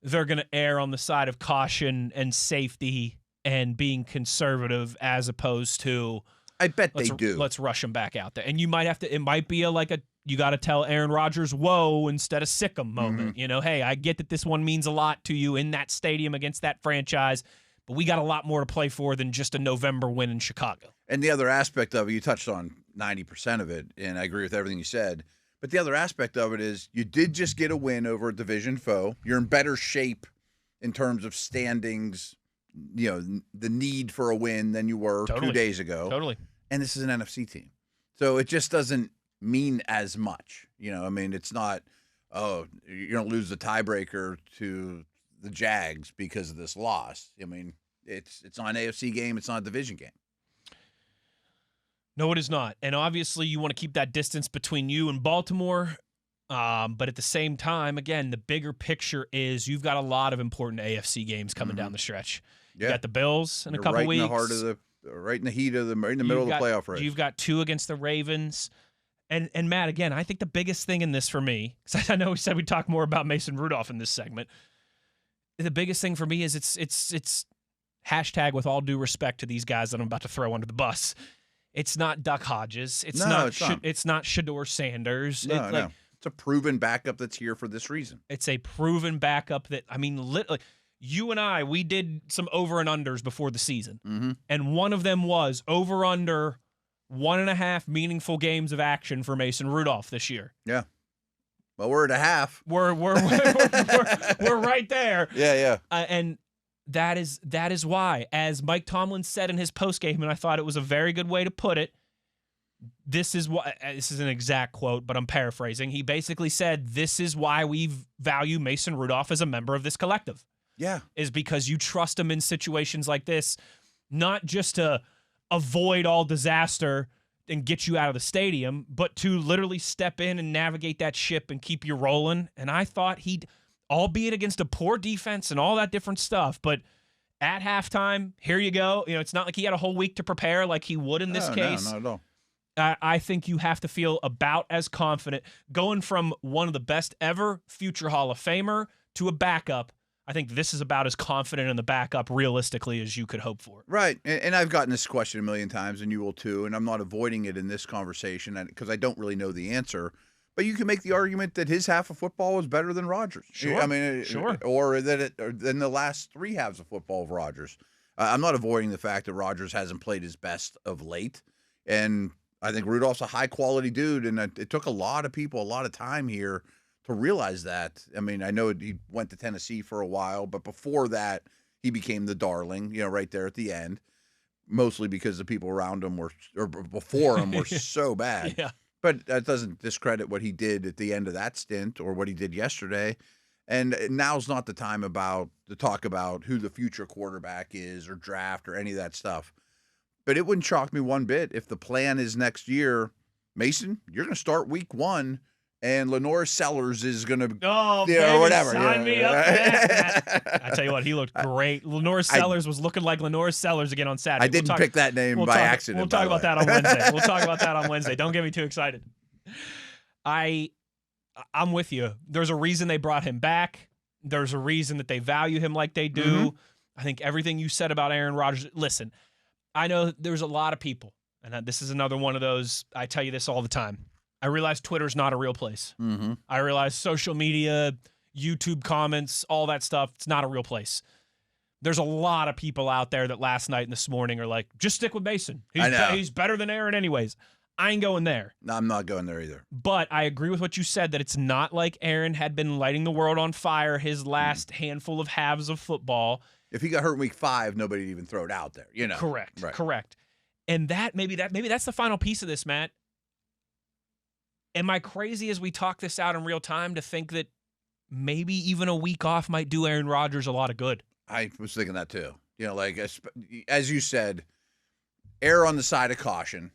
they're going to err on the side of caution and safety and being conservative as opposed to I bet they do. Let's rush him back out there. And you might have to, it might be you got to tell Aaron Rodgers, whoa, instead of sick him moment. Hey, I get that this one means a lot to you in that stadium against that franchise, but we got a lot more to play for than just a November win in Chicago. And the other aspect of it, you touched on 90% of it, and I agree with everything you said. But the other aspect of it is you did just get a win over a division foe. You're in better shape in terms of standings, the need for a win than you were 2 days ago. Totally. And this is an NFC team. So it just doesn't mean as much. It's not, you're going to lose the tiebreaker to the Jags because of this loss. It's not an AFC game. It's not a division game. No, it is not. And obviously you want to keep that distance between you and Baltimore. But at the same time, again, the bigger picture is you've got a lot of important AFC games coming down the stretch. You got the Bills in a couple weeks. Right in the heat of right in the middle of the playoff race. You've got 2 against the Ravens. And Matt, again, I think the biggest thing in this for me, because I know we said we'd talk more about Mason Rudolph in this segment. The biggest thing for me is it's hashtag with all due respect to these guys that I'm about to throw under the bus. It's not Duck Hodges. It's not Shedeur Sanders. No. It's a proven backup that's here for this reason. It's a proven backup that, literally, you and I, we did some over and unders before the season. And one of them was over under 1.5 meaningful games of action for Mason Rudolph this year. Yeah. Well, we're at a half. We're right there. Yeah. And that is why, as Mike Tomlin said in his postgame, and I thought it was a very good way to put it, this is an exact quote, but I'm paraphrasing. He basically said, this is why we value Mason Rudolph as a member of this collective. Yeah. Is because you trust him in situations like this, not just to avoid all disaster and get you out of the stadium, but to literally step in and navigate that ship and keep you rolling. And I thought albeit against a poor defense and all that different stuff, but at halftime, here you go. It's not like he had a whole week to prepare like he would in this case. No, not at all. I think you have to feel about as confident going from one of the best ever future Hall of Famer to a backup. I think this is about as confident in the backup realistically as you could hope for. Right. And I've gotten this question a million times, and you will too, and I'm not avoiding it in this conversation because I don't really know the answer. But you can make the argument that his half of football was better than Rodgers. Sure. Sure. Or than the last 3 halves of football of Rodgers. I'm not avoiding the fact that Rodgers hasn't played his best of late, and I think Rudolph's a high-quality dude, and it took a lot of people a lot of time here to realize that. I mean, I know he went to Tennessee for a while, but before that, he became the darling, right there at the end, mostly because the people around him before him were so bad. Yeah. But that doesn't discredit what he did at the end of that stint or what he did yesterday. And now's not the time to talk about who the future quarterback is or draft or any of that stuff. But it wouldn't shock me one bit if the plan is next year, Mason, you're going to start week 1, and Lenore Sellers is going to or whatever. Sign me up for that. I tell you what, he looked great. Lenore Sellers was looking like Lenore Sellers again on Saturday. I didn't pick that name by accident. We'll talk about that on Wednesday. We'll talk about that on Wednesday. Don't get me too excited. I'm with you. There's a reason they brought him back. There's a reason that they value him like they do. Mm-hmm. I think everything you said about Aaron Rodgers. Listen, I know there's a lot of people, and this is another one of those. I tell you this all the time. I realize Twitter's not a real place. Mm-hmm. I realize social media, YouTube comments, all that stuff, it's not a real place. There's a lot of people out there that last night and this morning are like, just stick with Mason. He's better than Aaron anyways. I ain't going there. No, I'm not going there either. But I agree with what you said, that it's not like Aaron had been lighting the world on fire his last handful of halves of football. If he got hurt in week 5, nobody'd even throw it out there, Correct. Right. Correct. And maybe that's the final piece of this, Matt. Am I crazy as we talk this out in real time to think that maybe even a week off might do Aaron Rodgers a lot of good? I was thinking that too. Like as you said, err on the side of caution,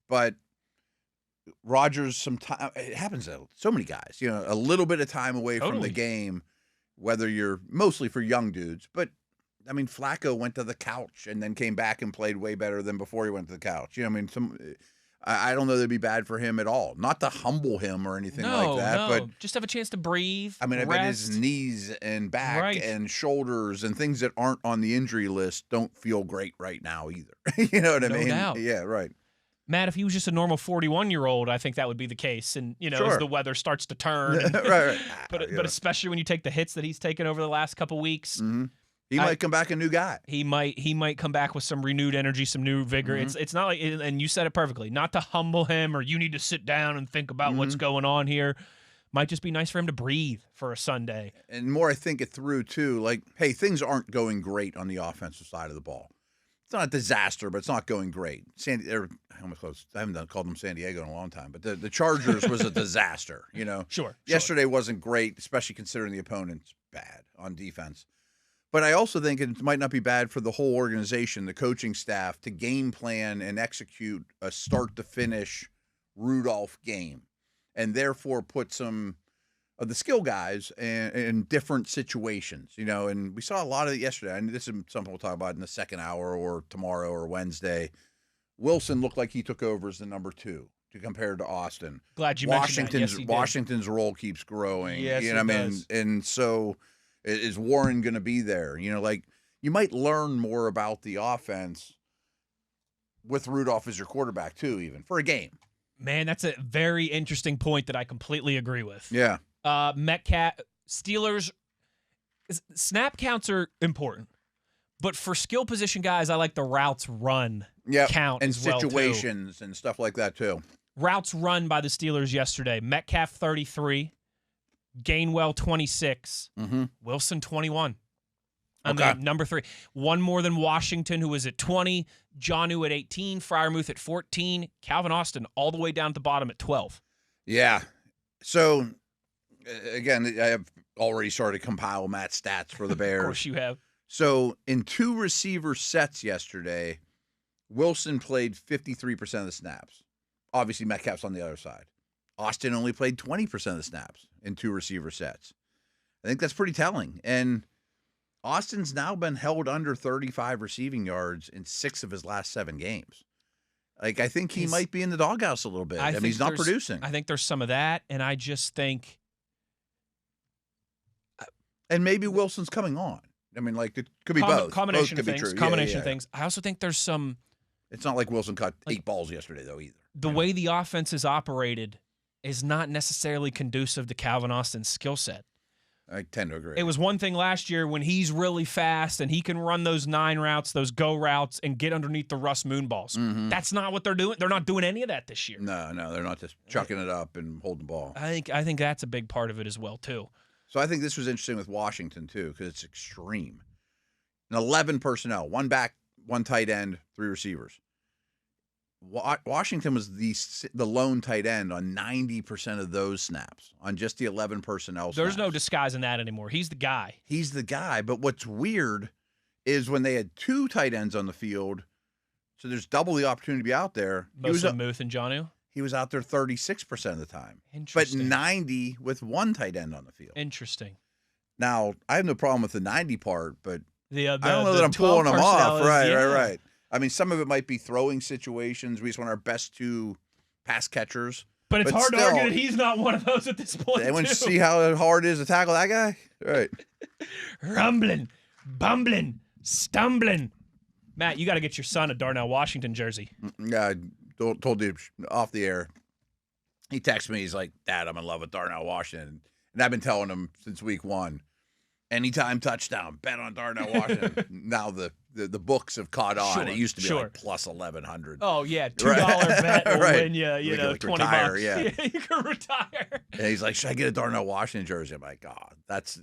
but Rodgers, sometimes it happens to so many guys. A little bit of time away from the game, whether you're mostly for young dudes, but I mean, Flacco went to the couch and then came back and played way better than before he went to the couch. I don't know that'd be bad for him at all. Not to humble him or anything like that, but just have a chance to breathe. I mean, I bet his knees and back and shoulders and things that aren't on the injury list don't feel great right now either. You know what I mean? No doubt. Yeah, right. Matt, if he was just a normal 41-year-old, I think that would be the case. And, as the weather starts to turn. And, right. But especially when you take the hits that he's taken over the last couple weeks. Mm-hmm. He might come back a new guy. He might come back with some renewed energy, some new vigor. Mm-hmm. It's not like, and you said it perfectly, not to humble him or you need to sit down and think about what's going on here. Might just be nice for him to breathe for a Sunday. And more I think it through, too, like, hey, things aren't going great on the offensive side of the ball. It's not a disaster, but it's not going great. I haven't called them San Diego in a long time, but the Chargers was a disaster, Sure. Yesterday wasn't great, especially considering the opponent's bad on defense. But I also think it might not be bad for the whole organization, the coaching staff, to game plan and execute a start-to-finish Rudolph game, and therefore put some of the skill guys in different situations, and we saw a lot of it yesterday. And this is something we'll talk about in the second hour or tomorrow or Wednesday. Wilson looked like he took over as the number 2 to compare to Austin. Glad you mentioned that. Yes, he did. Washington's role keeps growing. Yes, it does. And so is Warren going to be there? Like you might learn more about the offense with Rudolph as your quarterback too, even for a game. Man, that's a very interesting point that I completely agree with. Yeah. Metcalf, Steelers, snap counts are important. But for skill position guys, I like the routes run count and as well, situations and stuff like that, too. Routes run by the Steelers yesterday. Metcalf, 33. Gainwell, 26. Mm-hmm. Wilson, 21. I mean, number 3. One more than Washington, who was at 20. Jonnu at 18. Freiermuth at 14. Calvin Austin all the way down at the bottom at 12. Yeah. So, again, I have already started to compile Matt's stats for the Bears. Of course you have. So, in 2 receiver sets yesterday, Wilson played 53% of the snaps. Obviously, Metcalf's on the other side. Austin only played 20% of the snaps in 2 receiver sets. I think that's pretty telling. And Austin's now been held under 35 receiving yards in 6 of his last 7 games. Like, I think he might be in the doghouse a little bit. I mean, he's not producing. I think there's some of that, and I just think. And maybe Wilson's coming on. I mean, like, it could be both. Combination both of things. Combination of things. I also think there's some. It's not like Wilson caught 8 balls yesterday, though, either. The way the offense is operated is not necessarily conducive to Calvin Austin's skill set. I tend to agree. It was one thing last year when he's really fast and he can run those 9 routes, those go routes, and get underneath the Russ Moon balls. Mm-hmm. That's not what they're doing. They're not doing any of that this year. No, they're not just chucking it up and holding the ball. I think that's a big part of it as well, too. So I think this was interesting with Washington, too, because it's extreme. 11 personnel, 1 back, 1 tight end, 3 receivers. Washington was the lone tight end on 90% of those snaps, on just the 11 personnel snaps. There's no disguising that anymore. He's the guy. He's the guy. But what's weird is when they had 2 tight ends on the field, so there's double the opportunity to be out there. Mostly Muth and Jonnu? He was out there 36% of the time. But Interesting. 90 with 1 tight end on the field. Interesting. Now, I have no problem with the 90 part, but I don't know that I'm 12 pulling them off. personnel is- Right. I mean, some of it might be throwing situations. We just want our best 2 pass catchers. But it's hard still, to argue that he's not one of those at this point, Anyone too. see how hard it is to tackle that guy? Right. Rumbling, bumbling, stumbling. Matt, you got to get your son a Darnell Washington jersey. Yeah, I told you off the air. He texted me. He's like, Dad, I'm in love with Darnell Washington. And I've been telling him since week 1. Anytime touchdown, bet on Darnell Washington. Now the books have caught on. Sure, It used to be sure. like plus 1,100. Oh, yeah, $2 bet will Right. win you, You can, like, $20. retire, yeah. You can retire. And he's like, should I get a Darnell Washington jersey? I'm like, God, that's.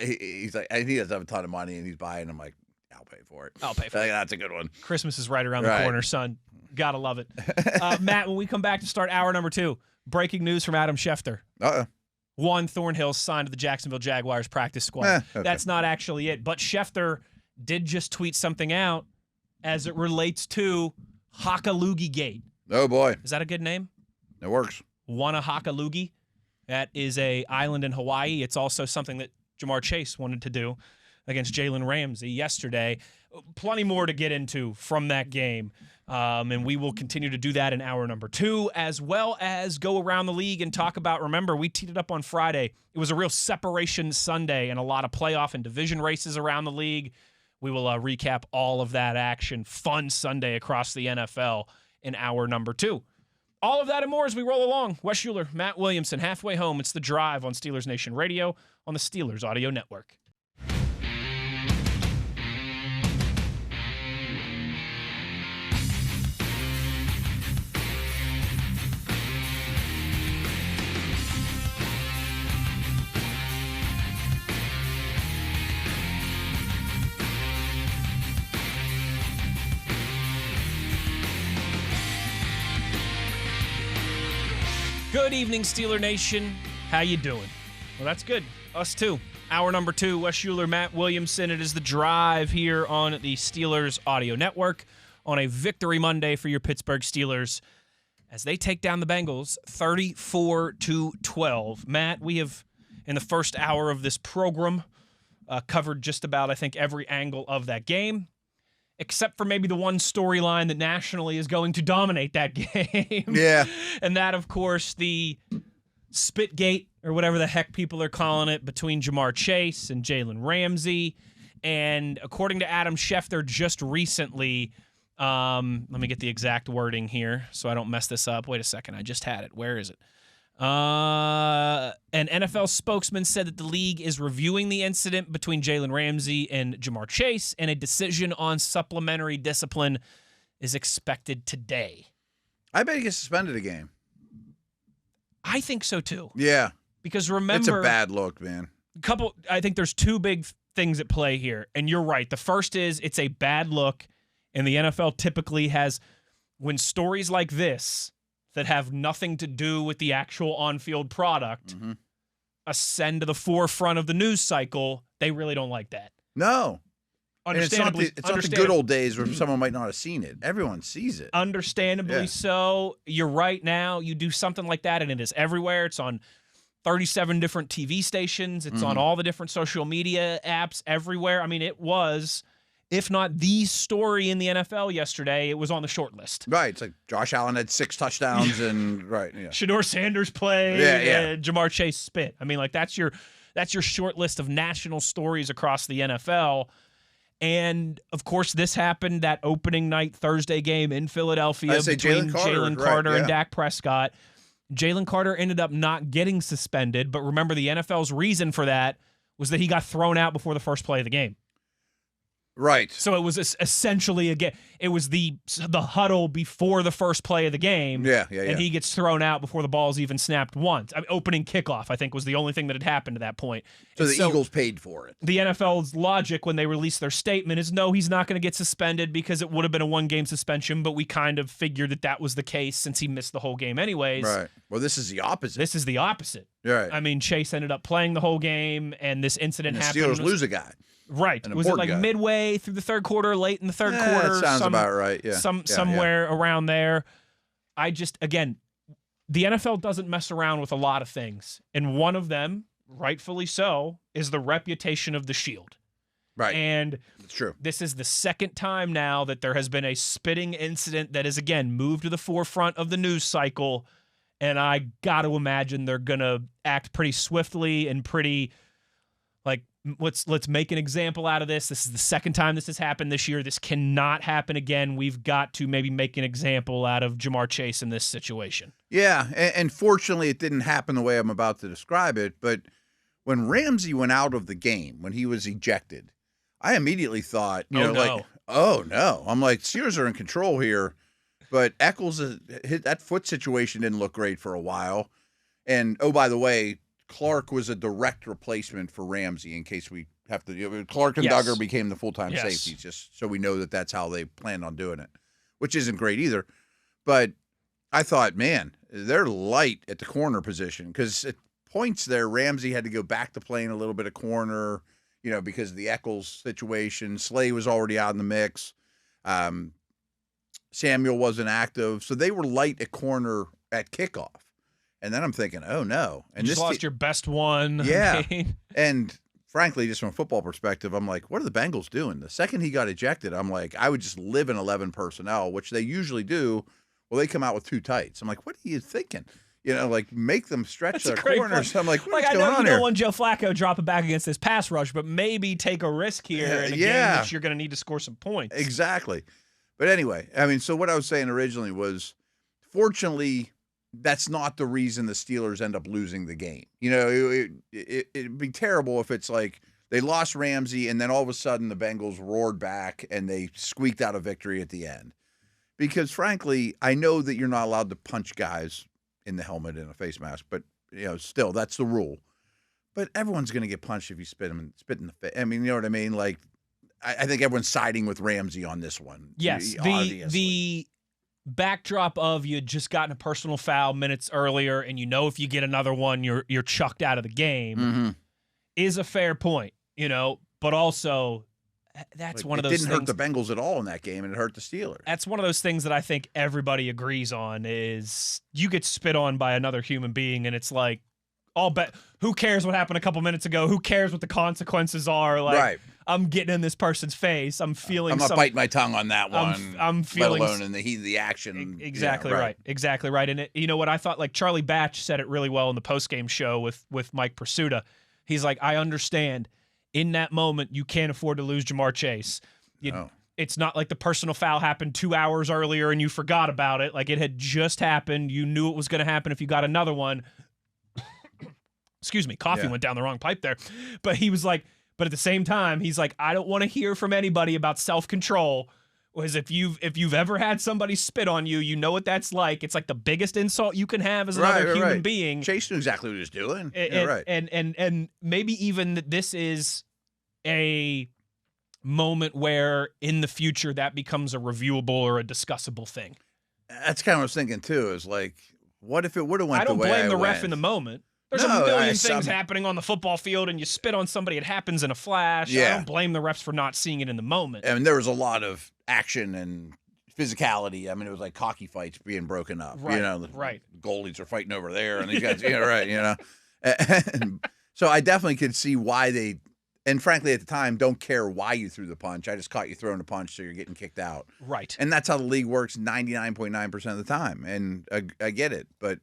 He's like, he doesn't have a ton of money, and he's buying. I'm like, I'll pay for it. I'll pay for it. That's a good one. Christmas is right around the Right. corner, son. Gotta love it. Matt, when we come back to start hour number 2, breaking news from Adam Schefter. Juan Thornhill signed to the Jacksonville Jaguars practice squad. Okay. That's not actually it. But Schefter did just tweet something out as it relates to Hakalugi Gate. Oh, boy. Is that a good name? It works. Wanahakalugi. That is a island in Hawaii. It's also something that Jamar Chase wanted to do against Jalen Ramsey yesterday. Plenty more to get into from that game. And we will continue to do that in hour number 2, as well as go around the league and talk about, remember, we teed it up on Friday. It was a real separation Sunday and a lot of playoff and division races around the league. We will recap all of that action. Fun Sunday across the NFL in hour number 2. All of that and more as we roll along. Wes Uhler, Matt Williamson, halfway home. It's The Drive on Steelers Nation Radio on the Steelers Audio Network. Good evening, Steeler Nation. How you doing? Well, that's good. Us too. Hour number 2, Wes Uhler, Matt Williamson. It is The Drive here on the Steelers Audio Network on a Victory Monday for your Pittsburgh Steelers as they take down the Bengals 34-12. Matt, we have, in the first hour of this program, covered just about, I think, every angle of that game, except for maybe the one storyline that nationally is going to dominate that game. Yeah. And that, of course, the Spitgate, or whatever the heck people are calling it, between Jamar Chase and Jalen Ramsey. And according to Adam Schefter just recently, let me get the exact wording here so I don't mess this up. Wait a second. I just had it. Where is it? An NFL spokesman said that the league is reviewing the incident between Jalen Ramsey and Jamar Chase, and a decision on supplementary discipline is expected today. I bet he gets suspended a game. I think so too. Yeah. Because remember, It's a bad look, man. I think there's 2 big things at play here, and you're right. The first is it's a bad look, and the NFL typically has, when stories like this that have nothing to do with the actual on-field product ascend to the forefront of the news cycle, they really don't like that. No. Understandably, it's not the good old days where someone might not have seen it. Everyone sees it. Understandably so. You're right. Now you do something like that, and it is everywhere. It's on 37 different TV stations. It's on all the different social media apps everywhere. I mean, it was, if not the story in the NFL yesterday, it was on the short list. Right. It's like Josh Allen had 6 touchdowns and right. Yeah. Shador Sanders played. Yeah. Jamar Chase spit. I mean, like that's your short list of national stories across the NFL. And of course, this happened that opening night Thursday game in Philadelphia between Jalen Carter and Dak Prescott. Jalen Carter ended up not getting suspended, but remember the NFL's reason for that was that he got thrown out before the first play of the game. Right. So it was essentially it was the huddle before the first play of the game. Yeah. And he gets thrown out before the ball's even snapped once. Opening kickoff, I think, was the only thing that had happened to that point. So the Eagles paid for it. The NFL's logic when they released their statement is no, he's not going to get suspended because it would have been a one-game suspension, but we kind of figured that was the case since he missed the whole game anyways. Right. Well, this is the opposite. Right. I mean, Chase ended up playing the whole game, and this incident happened. The Steelers lose a guy. Right. Was it like midway through the third quarter, late in the third quarter? That sounds about right, yeah. Somewhere around there. Again, the NFL doesn't mess around with a lot of things. And one of them, rightfully so, is the reputation of the Shield. Right. And it's true. This is the second time now that there has been a spitting incident that is, again, moved to the forefront of the news cycle. And I got to imagine they're going to act pretty swiftly and pretty, like, let's make an example out of this. This is the second time this has happened this year. This cannot happen again. We've got to maybe make an example out of Jamar Chase in this situation. Yeah, and fortunately it didn't happen the way I'm about to describe it, but when Ramsey went out of the game, when he was ejected, I immediately thought, oh no. I'm like, Steelers are in control here, but Eccles, that foot situation didn't look great for a while. And, oh, by the way, Clark was a direct replacement for Ramsey in case we have to. Clark and Duggar became the full-time safeties, just so we know that that's how they planned on doing it, which isn't great either. But I thought, man, they're light at the corner position because at points there, Ramsey had to go back to playing a little bit of corner, because of the Eccles situation. Slay was already out in the mix. Samuel wasn't active, so they were light at corner at kickoff. And then I'm thinking, oh, no. And you just lost your best one. Yeah. And frankly, just from a football perspective, I'm like, what are the Bengals doing? The second he got ejected, I'm like, I would just live in 11 personnel, which they usually do. Well, they come out with 2 tights. I'm like, what are you thinking? Make them stretch their corners. I'm like, what's going on here? I know you don't want Joe Flacco dropping back against this pass rush, but maybe take a risk here in a game that you're going to need to score some points. Exactly. But anyway, so what I was saying originally was, fortunately, that's not the reason the Steelers end up losing the game. It'd be terrible if it's like they lost Ramsey and then all of a sudden the Bengals roared back and they squeaked out a victory at the end. Because frankly, I know that you're not allowed to punch guys in the helmet in a face mask, but still that's the rule. But everyone's going to get punched if you spit in the face. I mean, you know what I mean? Like, I think everyone's siding with Ramsey on this one. Yes, the backdrop of you had just gotten a personal foul minutes earlier, and if you get another one, you're chucked out of the game, is a fair point, But also, that's one of those things. It didn't hurt the Bengals at all in that game, and it hurt the Steelers. That's one of those things that I think everybody agrees on is you get spit on by another human being, and it's like, who cares what happened a couple minutes ago? Who cares what the consequences are? Like, right. I'm getting in this person's face. I'm feeling. I'm gonna bite my tongue on that one. I'm feeling. Let alone in the heat of the action. Exactly right. Exactly right. And you know what? I thought like Charlie Batch said it really well in the postgame show with Mike Pursuta. He's like, I understand. In that moment, you can't afford to lose Jamar Chase. It's not like the personal foul happened 2 hours earlier and you forgot about it. Like it had just happened. You knew it was going to happen if you got another one. Excuse me, coffee went down the wrong pipe there. But he was like, but at the same time, he's like, I don't want to hear from anybody about self-control. Because if you've ever had somebody spit on you, you know what that's like. It's like the biggest insult you can have as another human being. Chase knew exactly what he was doing. And maybe even that this is a moment where in the future that becomes a reviewable or a discussable thing. That's kind of what I was thinking too. Is like, what if it would have went the way I don't blame the ref went? in the moment. There's a million things happening on the football field, and you spit on somebody, it happens in a flash. Yeah. I don't blame the refs for not seeing it in the moment. I mean, there was a lot of action and physicality. I mean, it was like hockey fights being broken up. Right, the right. Goalies are fighting over there, and these guys, And so I definitely could see why they, and frankly, at the time, don't care why you threw the punch. I just caught you throwing a punch, so you're getting kicked out. Right. And that's how the league works 99.9% of the time. And I get it, but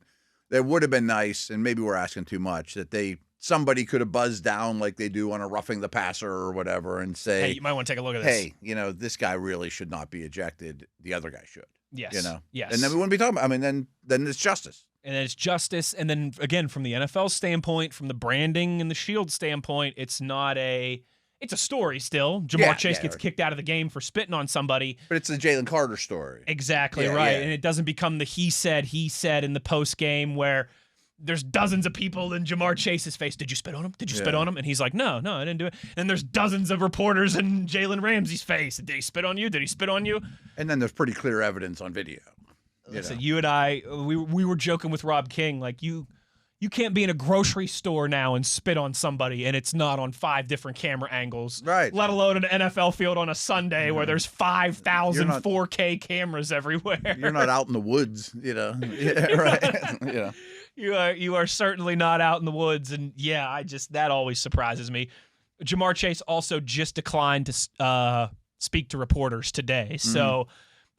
that would have been nice, and maybe we're asking too much, that somebody could have buzzed down like they do on a roughing the passer or whatever and say, hey, you might want to take a look at this. Hey, this guy really should not be ejected. The other guy should. Yes. Yes. And then we wouldn't be talking about, then it's justice. And then it's justice. And then, again, from the NFL standpoint, from the branding and the shield standpoint, it's a story still. Jamar Chase gets kicked out of the game for spitting on somebody. But it's the Jalen Carter story. Exactly right. Yeah. And it doesn't become the he said in the post game where there's dozens of people in Jamar Chase's face. Did you spit on him? Did you spit on him? And he's like, no, I didn't do it. And there's dozens of reporters in Jalen Ramsey's face. Did he spit on you? Did he spit on you? And then there's pretty clear evidence on video. Listen, you and I, we were joking with Rob King, like you can't be in a grocery store now and spit on somebody and it's not on 5 different camera angles. Right. Let alone an NFL field on a Sunday where there's 5,000 4K cameras everywhere. You're not out in the woods, Yeah, right. You are certainly not out in the woods, and that always surprises me. Jamar Chase also just declined to speak to reporters today, so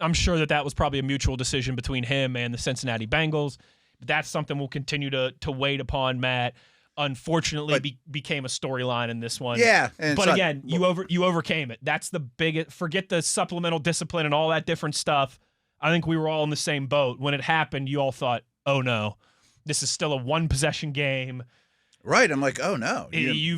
I'm sure that was probably a mutual decision between him and the Cincinnati Bengals. That's something we'll continue to wait upon, Matt. Unfortunately, became a storyline in this one. Yeah, but again, you overcame it. That's the biggest. Forget the supplemental discipline and all that different stuff. I think we were all in the same boat when it happened. You all thought, "Oh no, this is still a 1-possession game." Right. I'm like, oh no.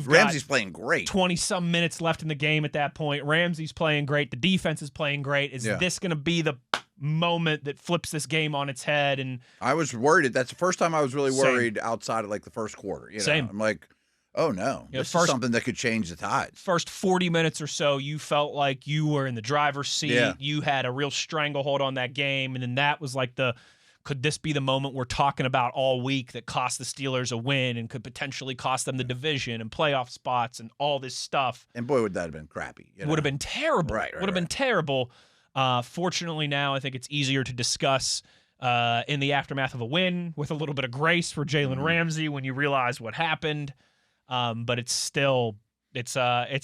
Ramsey's playing great. 20-some minutes left in the game at that point. Ramsey's playing great. The defense is playing great. Is this going to be the moment that flips this game on its head? And I was worried. That's the first time I was really worried outside of like the first quarter. Same. I'm like, oh no, this is something that could change the tides. First 40 minutes or so, you felt like you were in the driver's seat. Yeah. You had a real stranglehold on that game. And then that was like could this be the moment we're talking about all week that cost the Steelers a win and could potentially cost them the division and playoff spots and all this stuff? And boy, would that have been crappy. Would have been terrible. Right. Would have been terrible. Fortunately, now I think it's easier to discuss in the aftermath of a win with a little bit of grace for Jalen Ramsey when you realize what happened. But it's still it's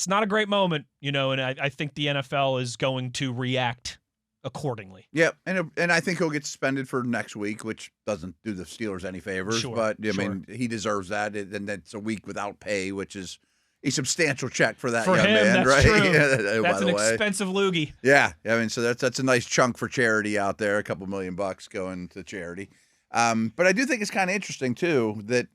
not a great moment, and I think the NFL is going to react accordingly. Yeah, and I think he'll get suspended for next week, which doesn't do the Steelers any favors. Sure, but I mean, he deserves that, and that's a week without pay, which is a substantial check for that young man, that's right? True. That's an expensive loogie. Yeah, I mean, so that's a nice chunk for charity out there, a couple $1 million going to charity. But I do think it's kind of interesting too that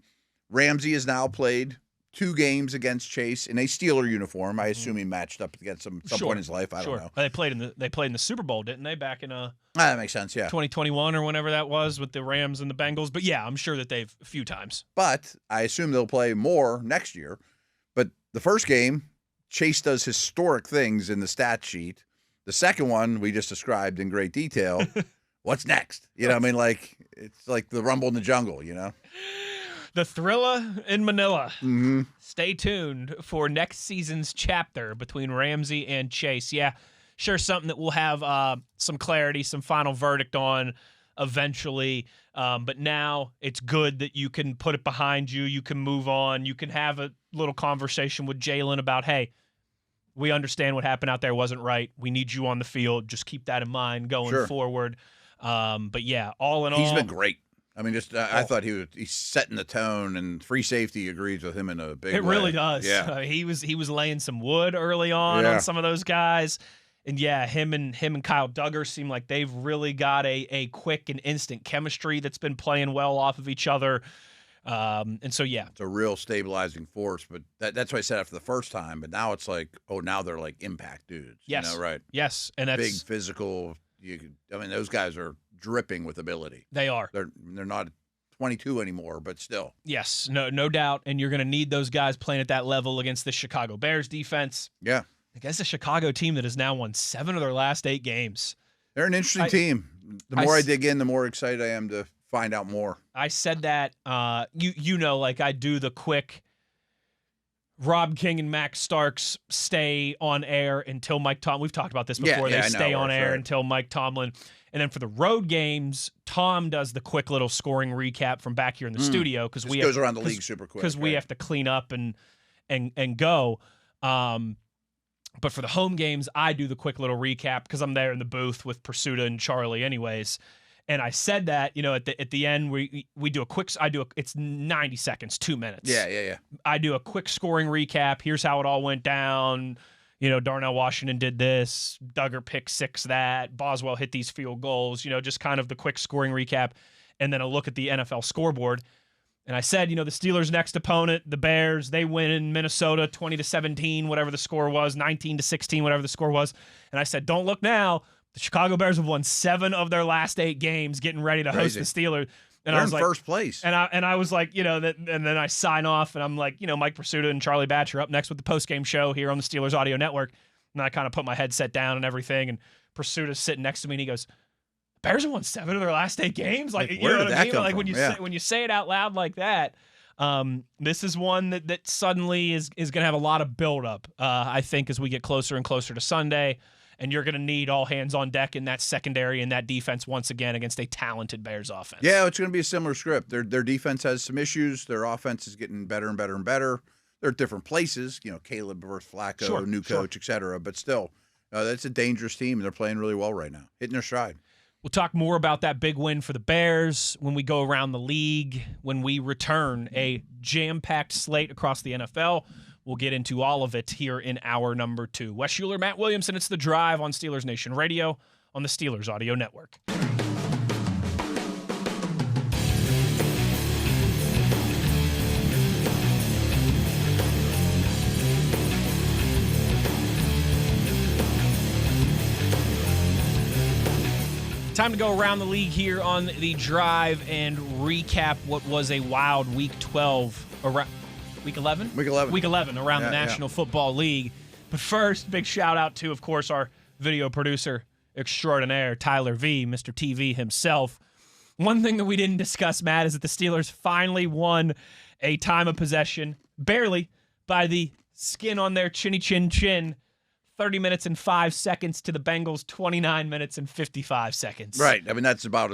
Ramsey has now played 2 games against Chase in a Steeler uniform. I assume he matched up against some point in his life. I don't know. They played in the Super Bowl, didn't they? Back in that makes sense. Yeah, 2021 or whenever that was with the Rams and the Bengals. But yeah, I'm sure that they've a few times. But I assume they'll play more next year. But the first game, Chase does historic things in the stat sheet. The second one we just described in great detail. What's next? I mean, like it's like the Rumble in the Jungle. The Thrilla in Manila. Mm-hmm. Stay tuned for next season's chapter between Ramsey and Chase. Yeah, sure, something that we'll have some clarity, some final verdict on eventually. But now it's good that you can put it behind you. You can move on. You can have a little conversation with Jalen about, hey, we understand what happened out there wasn't right. We need you on the field. Just keep that in mind going forward. But yeah, all in all, he's been great. I mean, I thought he's setting the tone, and free safety agrees with him in a big way. It really does. Yeah. He was laying some wood early on some of those guys. And yeah, him and Kyle Duggar seem like they've really got a quick and instant chemistry that's been playing well off of each other. And so, yeah. It's a real stabilizing force, but that's why I said after the first time, but now it's like, now they're like impact dudes. Yes. Right. Yes. And that's big physical. Those guys are dripping with ability. They are. They're not 22 anymore, but still. Yes, no doubt. And you're going to need those guys playing at that level against the Chicago Bears defense. Yeah. Against a Chicago team that has now won 7 of their last 8 games. They're an interesting team. The more I dig in, the more excited I am to find out more. I said that, like I do the quick Rob King and Max Starks stay on air until Mike Tomlin. We've talked about this before. They stay on air until Mike Tomlin. And then for the road games, Tom does the quick little scoring recap from back here in the studio because we goes around the league super quick because we have to clean up and go. But for the home games, I do the quick little recap because I'm there in the booth with Pursuta and Charlie, anyways. And I said that at the end we do a quick. It's 90 seconds, 2 minutes. Yeah. I do a quick scoring recap. Here's how it all went down. Darnell Washington did this. Duggar picked 6 that. Boswell hit these field goals. Just kind of the quick scoring recap. and then I look at the NFL scoreboard, and I said, the Steelers' next opponent, the Bears, they win in Minnesota 20-17, whatever the score was, 19-16, whatever the score was. And I said, don't look now. The Chicago Bears have won 7 of their last 8 games, getting ready to host the Steelers. And They're I was in first place. And I was like, and then I sign off, and I'm like, Mike Pursuta and Charlie Batch are up next with the postgame show here on the Steelers Audio Network. And I kind of put my headset down and everything, and Pursuita's sitting next to me, and he goes, Bears have won 7 of their last 8 games. Like, where did that come like from? when you say it out loud like that, this is one that suddenly is going to have a lot of buildup. I think as we get closer and closer to Sunday, and you're going to need all hands on deck in that secondary and that defense once again against a talented Bears offense. Yeah, it's going to be a similar script. Their defense has some issues. Their offense is getting better and better and better. They're at different places. Caleb versus Flacco, new coach, et cetera. But still, that's a dangerous team. They're playing really well right now, hitting their stride. We'll talk more about that big win for the Bears when we go around the league, when we return a jam-packed slate across the NFL. We'll get into all of it here in hour number 2. Wes Uhler, Matt Williamson, it's The Drive on Steelers Nation Radio on the Steelers Audio Network. Time to go around the league here on The Drive and recap what was a wild Week 12 around Week 11? Week 11. Week 11 around the National Football League. But first, big shout out to, of course, our video producer extraordinaire, Tyler V, Mr. TV himself. One thing that we didn't discuss, Matt, is that the Steelers finally won a time of possession, barely, by the skin on their chinny chin chin. 30 minutes and 5 seconds to the Bengals, 29 minutes and 55 seconds. Right. I mean, that's about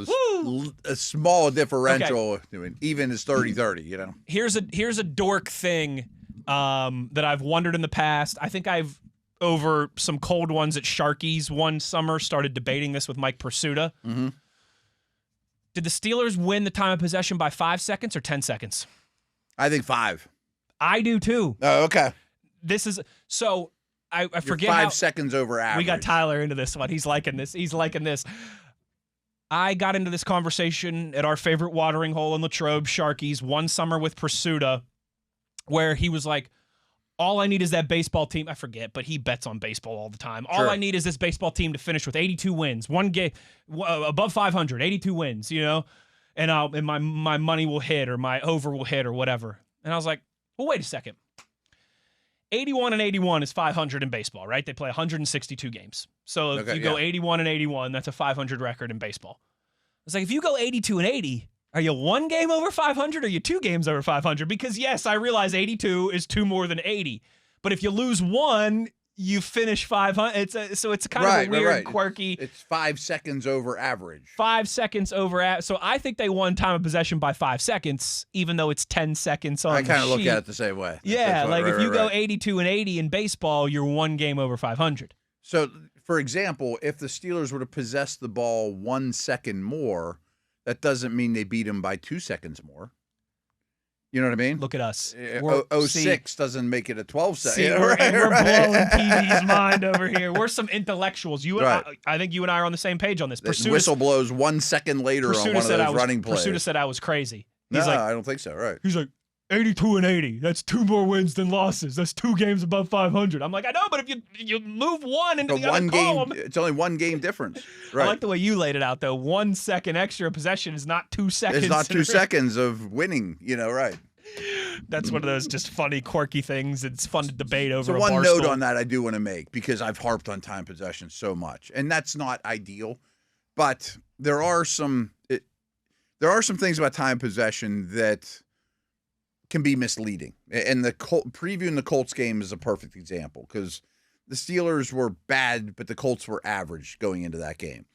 a small differential. Okay. I mean, even as 30-30, Here's a dork thing that I've wondered in the past. I think I've, over some cold ones at Sharky's one summer, started debating this with Mike Pursuta. Mm-hmm. Did the Steelers win the time of possession by 5 seconds or 10 seconds? I think 5. I do, too. Oh, okay. This is... So... I forget 5 seconds over average. We got Tyler into this one. He's liking this. I got into this conversation at our favorite watering hole in Latrobe, Sharky's, one summer with Pursuta, where he was like, all I need is that baseball team. I forget, but he bets on baseball all the time. Sure. All I need is this baseball team to finish with 82 wins, one game above 500, 82 wins, and my money will hit or my over will hit or whatever. And I was like, well, wait a second. 81 and 81 is 500 in baseball, right? They play 162 games. So if you go 81 and 81, that's a 500 record in baseball. It's like, if you go 82 and 80, are you 1 game over 500 or are you 2 games over 500? Because, yes, I realize 82 is 2 more than 80. But if you lose 1, you finish 500. So it's kind of a weird, quirky. It's 5 seconds over average. 5 seconds over average. So I think they won time of possession by 5 seconds, even though it's 10 seconds on the sheet. I kind of look at it the same way. Yeah, if you go 82 and 80 in baseball, you're 1 game over 500. So, for example, if the Steelers were to possess the ball 1 second more, that doesn't mean they beat them by 2 seconds more. You know what I mean? Look at us. 06 doesn't make it a 12 second. See, we're blowing TV's mind over here. We're some intellectuals. I think you and I are on the same page on this. The whistle blows 1 second later on one of those running plays. Pursuta said I was crazy. No, I don't think so. Right. He's like, 82 and 80. That's 2 more wins than losses. That's 2 games above 500. I'm like, I know, but if you move 1 into the other column, it's only 1 game difference. Right. I like the way you laid it out, though. 1 second extra possession is not 2 seconds. It's not 2 seconds of winning. Right. That's one of those just funny, quirky things. It's fun to debate over. So one note on that I do want to make, because I've harped on time possession so much, and that's not ideal, but there are some things about time possession that can be misleading. And previewing the Colts game is a perfect example, because the Steelers were bad, but the Colts were average going into that game.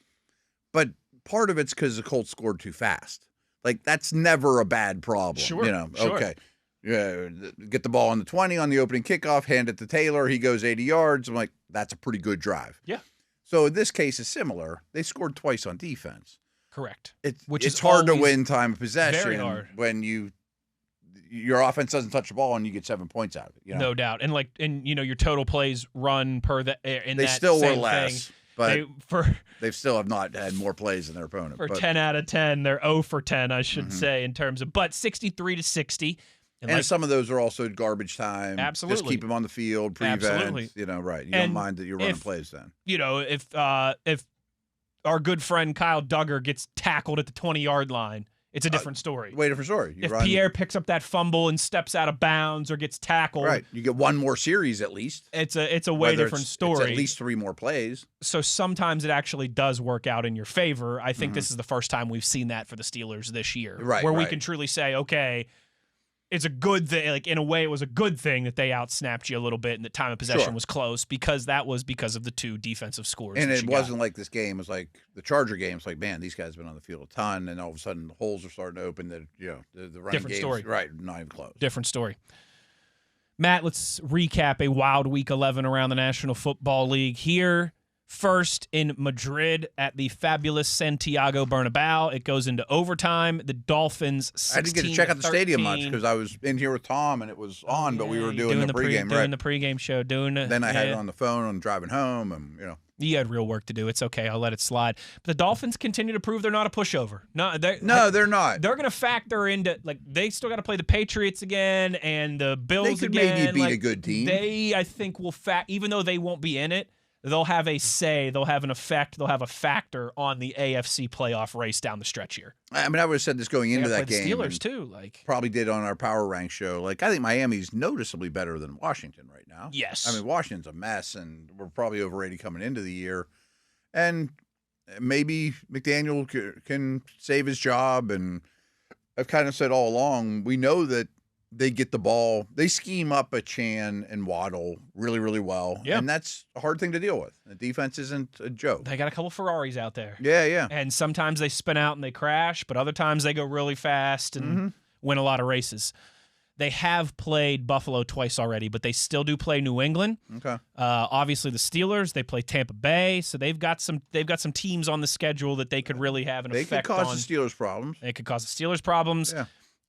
But part of it's because the Colts scored too fast. Like, that's never a bad problem. Sure. Sure. Okay. Yeah, get the ball on the 20 on the opening kickoff, hand it to Taylor. He goes 80 yards. I'm like, that's a pretty good drive. Yeah. So in this case, it's similar. They scored twice on defense. Correct. It's hard to win time of possession. Very hard. When your offense doesn't touch the ball and you get 7 points out of it. No doubt. And your total plays run per they still were less. But they still have not had more plays than their opponent. For 10 out of 10, they're 0 for 10, I should say, in terms of. But 63-60. And some of those are also garbage time. Absolutely. Just keep them on the field, prevent. Absolutely. Right. You don't mind that you're running plays then. If our good friend Kyle Duggar gets tackled at the 20-yard line, it's a different story. Way different story. If Pierre picks up that fumble and steps out of bounds or gets tackled, right, you get one more series at least. It's a way different story. It's at least 3 more plays. So sometimes it actually does work out in your favor. I think this is the first time we've seen that for the Steelers this year, where we can truly say, okay, it's a good thing. Like, in a way, it was a good thing that they outsnapped you a little bit and the time of possession was close, because that was because of the 2 defensive scores. And it wasn't like this game. It was like the Charger game. It's like, man, these guys have been on the field a ton, and all of a sudden the holes are starting to open. The running Different game, story. right? Not even close. Different story. Matt, let's recap a wild Week 11 around the National Football League here. First in Madrid at the fabulous Santiago Bernabeu. It goes into overtime. The Dolphins 16-13. I didn't get to check out the stadium much because I was in here with Tom and it was on, but we were doing the pregame. Doing the pregame show. Then I had it on the phone and driving home, and You had real work to do. It's okay. I'll let it slide. But the Dolphins continue to prove they're not a pushover. They're not. They're going to factor into, like, they still got to play the Patriots again and the Bills again. They could maybe beat a good team. They, I think, will even though they won't be in it, they'll have a say, they'll have an effect, they'll have a factor on the AFC playoff race down the stretch here. I mean, I would have said this going into that game. The Steelers too, probably did on our Power Rank show. I think Miami's noticeably better than Washington right now. Yes. I mean, Washington's a mess, and we're probably overrated coming into the year. And maybe McDaniel can save his job. And I've kind of said all along, we know that they get the ball. They scheme up a Chan and Waddle really, really well. Yeah. And that's a hard thing to deal with. The defense isn't a joke. They got a couple Ferraris out there. Yeah. And sometimes they spin out and they crash, but other times they go really fast and win a lot of races. They have played Buffalo twice already, but they still do play New England. Okay. Obviously the Steelers, they play Tampa Bay, so they've got some teams on the schedule that they could really have an effect on. They could cause the Steelers problems. They could cause the Steelers problems. Yeah.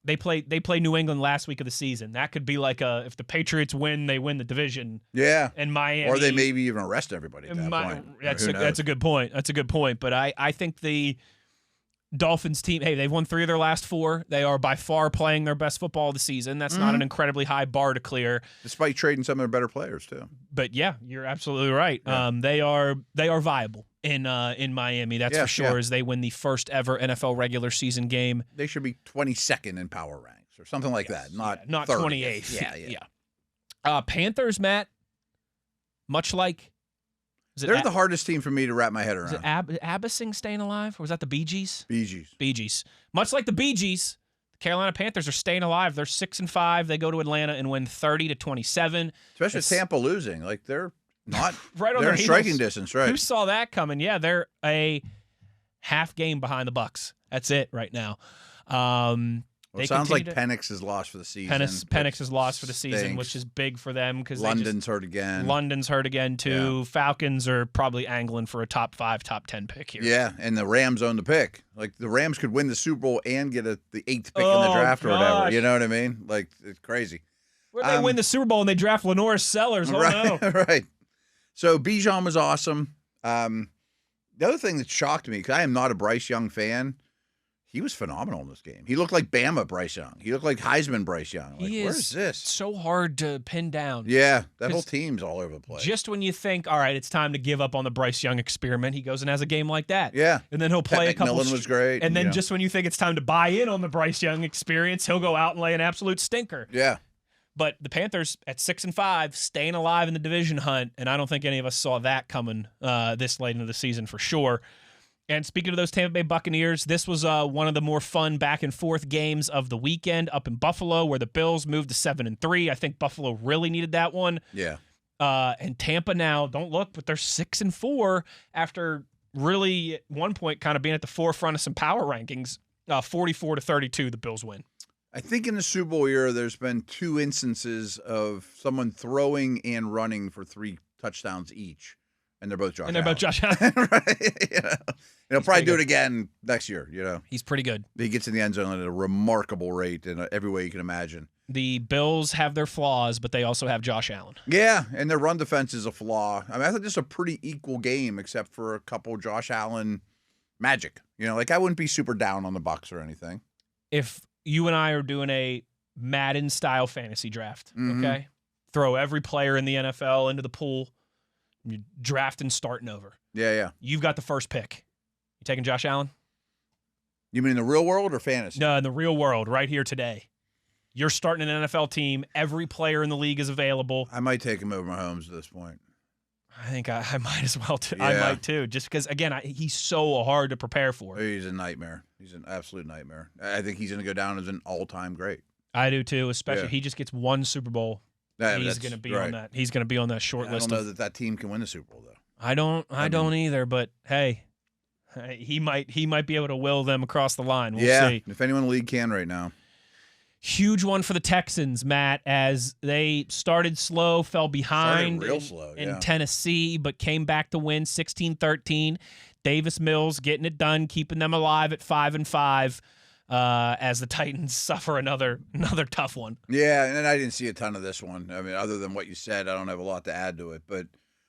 They play New England last week of the season. That could be like if the Patriots win, they win the division. Yeah. And Miami, or they maybe even arrest everybody at that point. That's a good point. That's a good point. But I think the Dolphins team, hey, they've won 3 of their last 4. They are by far playing their best football of the season. That's not an incredibly high bar to clear, despite trading some of their better players too. But yeah, you're absolutely right. Yeah. They are viable in Miami. That's for sure. As they win the first ever NFL regular season game, they should be 22nd in power ranks or something like that. Not 28th. Yeah. Panthers, Matt. Much like. They're the hardest team for me to wrap my head around. Is it Abissing staying alive, or was that the Bee Gees? Bee Gees. Much like the Bee Gees, the Carolina Panthers are staying alive. They're 6-5. They go to Atlanta and win 30-27. Especially Tampa losing. They're not right on they're their in striking distance, right? Who saw that coming? Yeah, they're a half game behind the Bucs. That's it right now. It sounds like Penix is lost for the season. Penix is lost for the season, which is big for them because London's hurt again. London's hurt again too. Yeah. Falcons are probably angling for a top 5, top 10 pick here. Yeah, and the Rams own the pick. The Rams could win the Super Bowl and get the 8th pick in the draft or whatever. You know what I mean? It's crazy. Where they win the Super Bowl and they draft Lenore Sellers. Oh right, no! Right. So Bijan was awesome. The other thing that shocked me, because I am not a Bryce Young fan. He was phenomenal in this game. He looked like Bama Bryce Young. He looked like Heisman Bryce Young. Where's this? So hard to pin down. Yeah, that whole team's all over the place. Just when you think, all right, it's time to give up on the Bryce Young experiment, he goes and has a game like that. Yeah. And then he'll play a couple. McMillan was great. And then just when you think it's time to buy in on the Bryce Young experience, he'll go out and lay an absolute stinker. Yeah. But the Panthers at 6-5, staying alive in the division hunt, and I don't think any of us saw that coming this late into the season for sure. And speaking of those Tampa Bay Buccaneers, this was one of the more fun back-and-forth games of the weekend up in Buffalo, where the Bills moved to 7-3. I think Buffalo really needed that one. Yeah. And Tampa now, don't look, but they're 6-4 after really at one point kind of being at the forefront of some power rankings. 44-32, the Bills win. I think in the Super Bowl era, there's been 2 instances of someone throwing and running for 3 touchdowns each. And they're both Josh Allen. Right? He'll probably do it again next year. He's pretty good. He gets in the end zone at a remarkable rate in every way you can imagine. The Bills have their flaws, but they also have Josh Allen. Yeah, and their run defense is a flaw. I mean, I think this is a pretty equal game, except for a couple Josh Allen magic. Like I wouldn't be super down on the Bucs or anything. If you and I are doing a Madden-style fantasy draft, okay? Throw every player in the NFL into the pool. You're drafting, starting over. Yeah. You've got the first pick. You taking Josh Allen? You mean in the real world or fantasy? No, in the real world, right here today. You're starting an NFL team. Every player in the league is available. I might take him over Mahomes at this point. I think I might as well, too. Yeah. I might, too, just because, again, he's so hard to prepare for. He's a nightmare. He's an absolute nightmare. I think he's going to go down as an all-time great. I do, too, especially he just gets one Super Bowl. He's going to be on that. He's going to be on that short list. I don't know that team can win the Super Bowl, though. I don't either, but, hey, he might be able to will them across the line. We'll see. If anyone in the league can right now. Huge one for the Texans, Matt, as they started slow, fell behind in Tennessee, but came back to win 16-13. Davis Mills getting it done, keeping them alive at 5-5 as the Titans suffer another tough one. Yeah, and I didn't see a ton of this one. I mean, other than what you said, I don't have a lot to add to it. But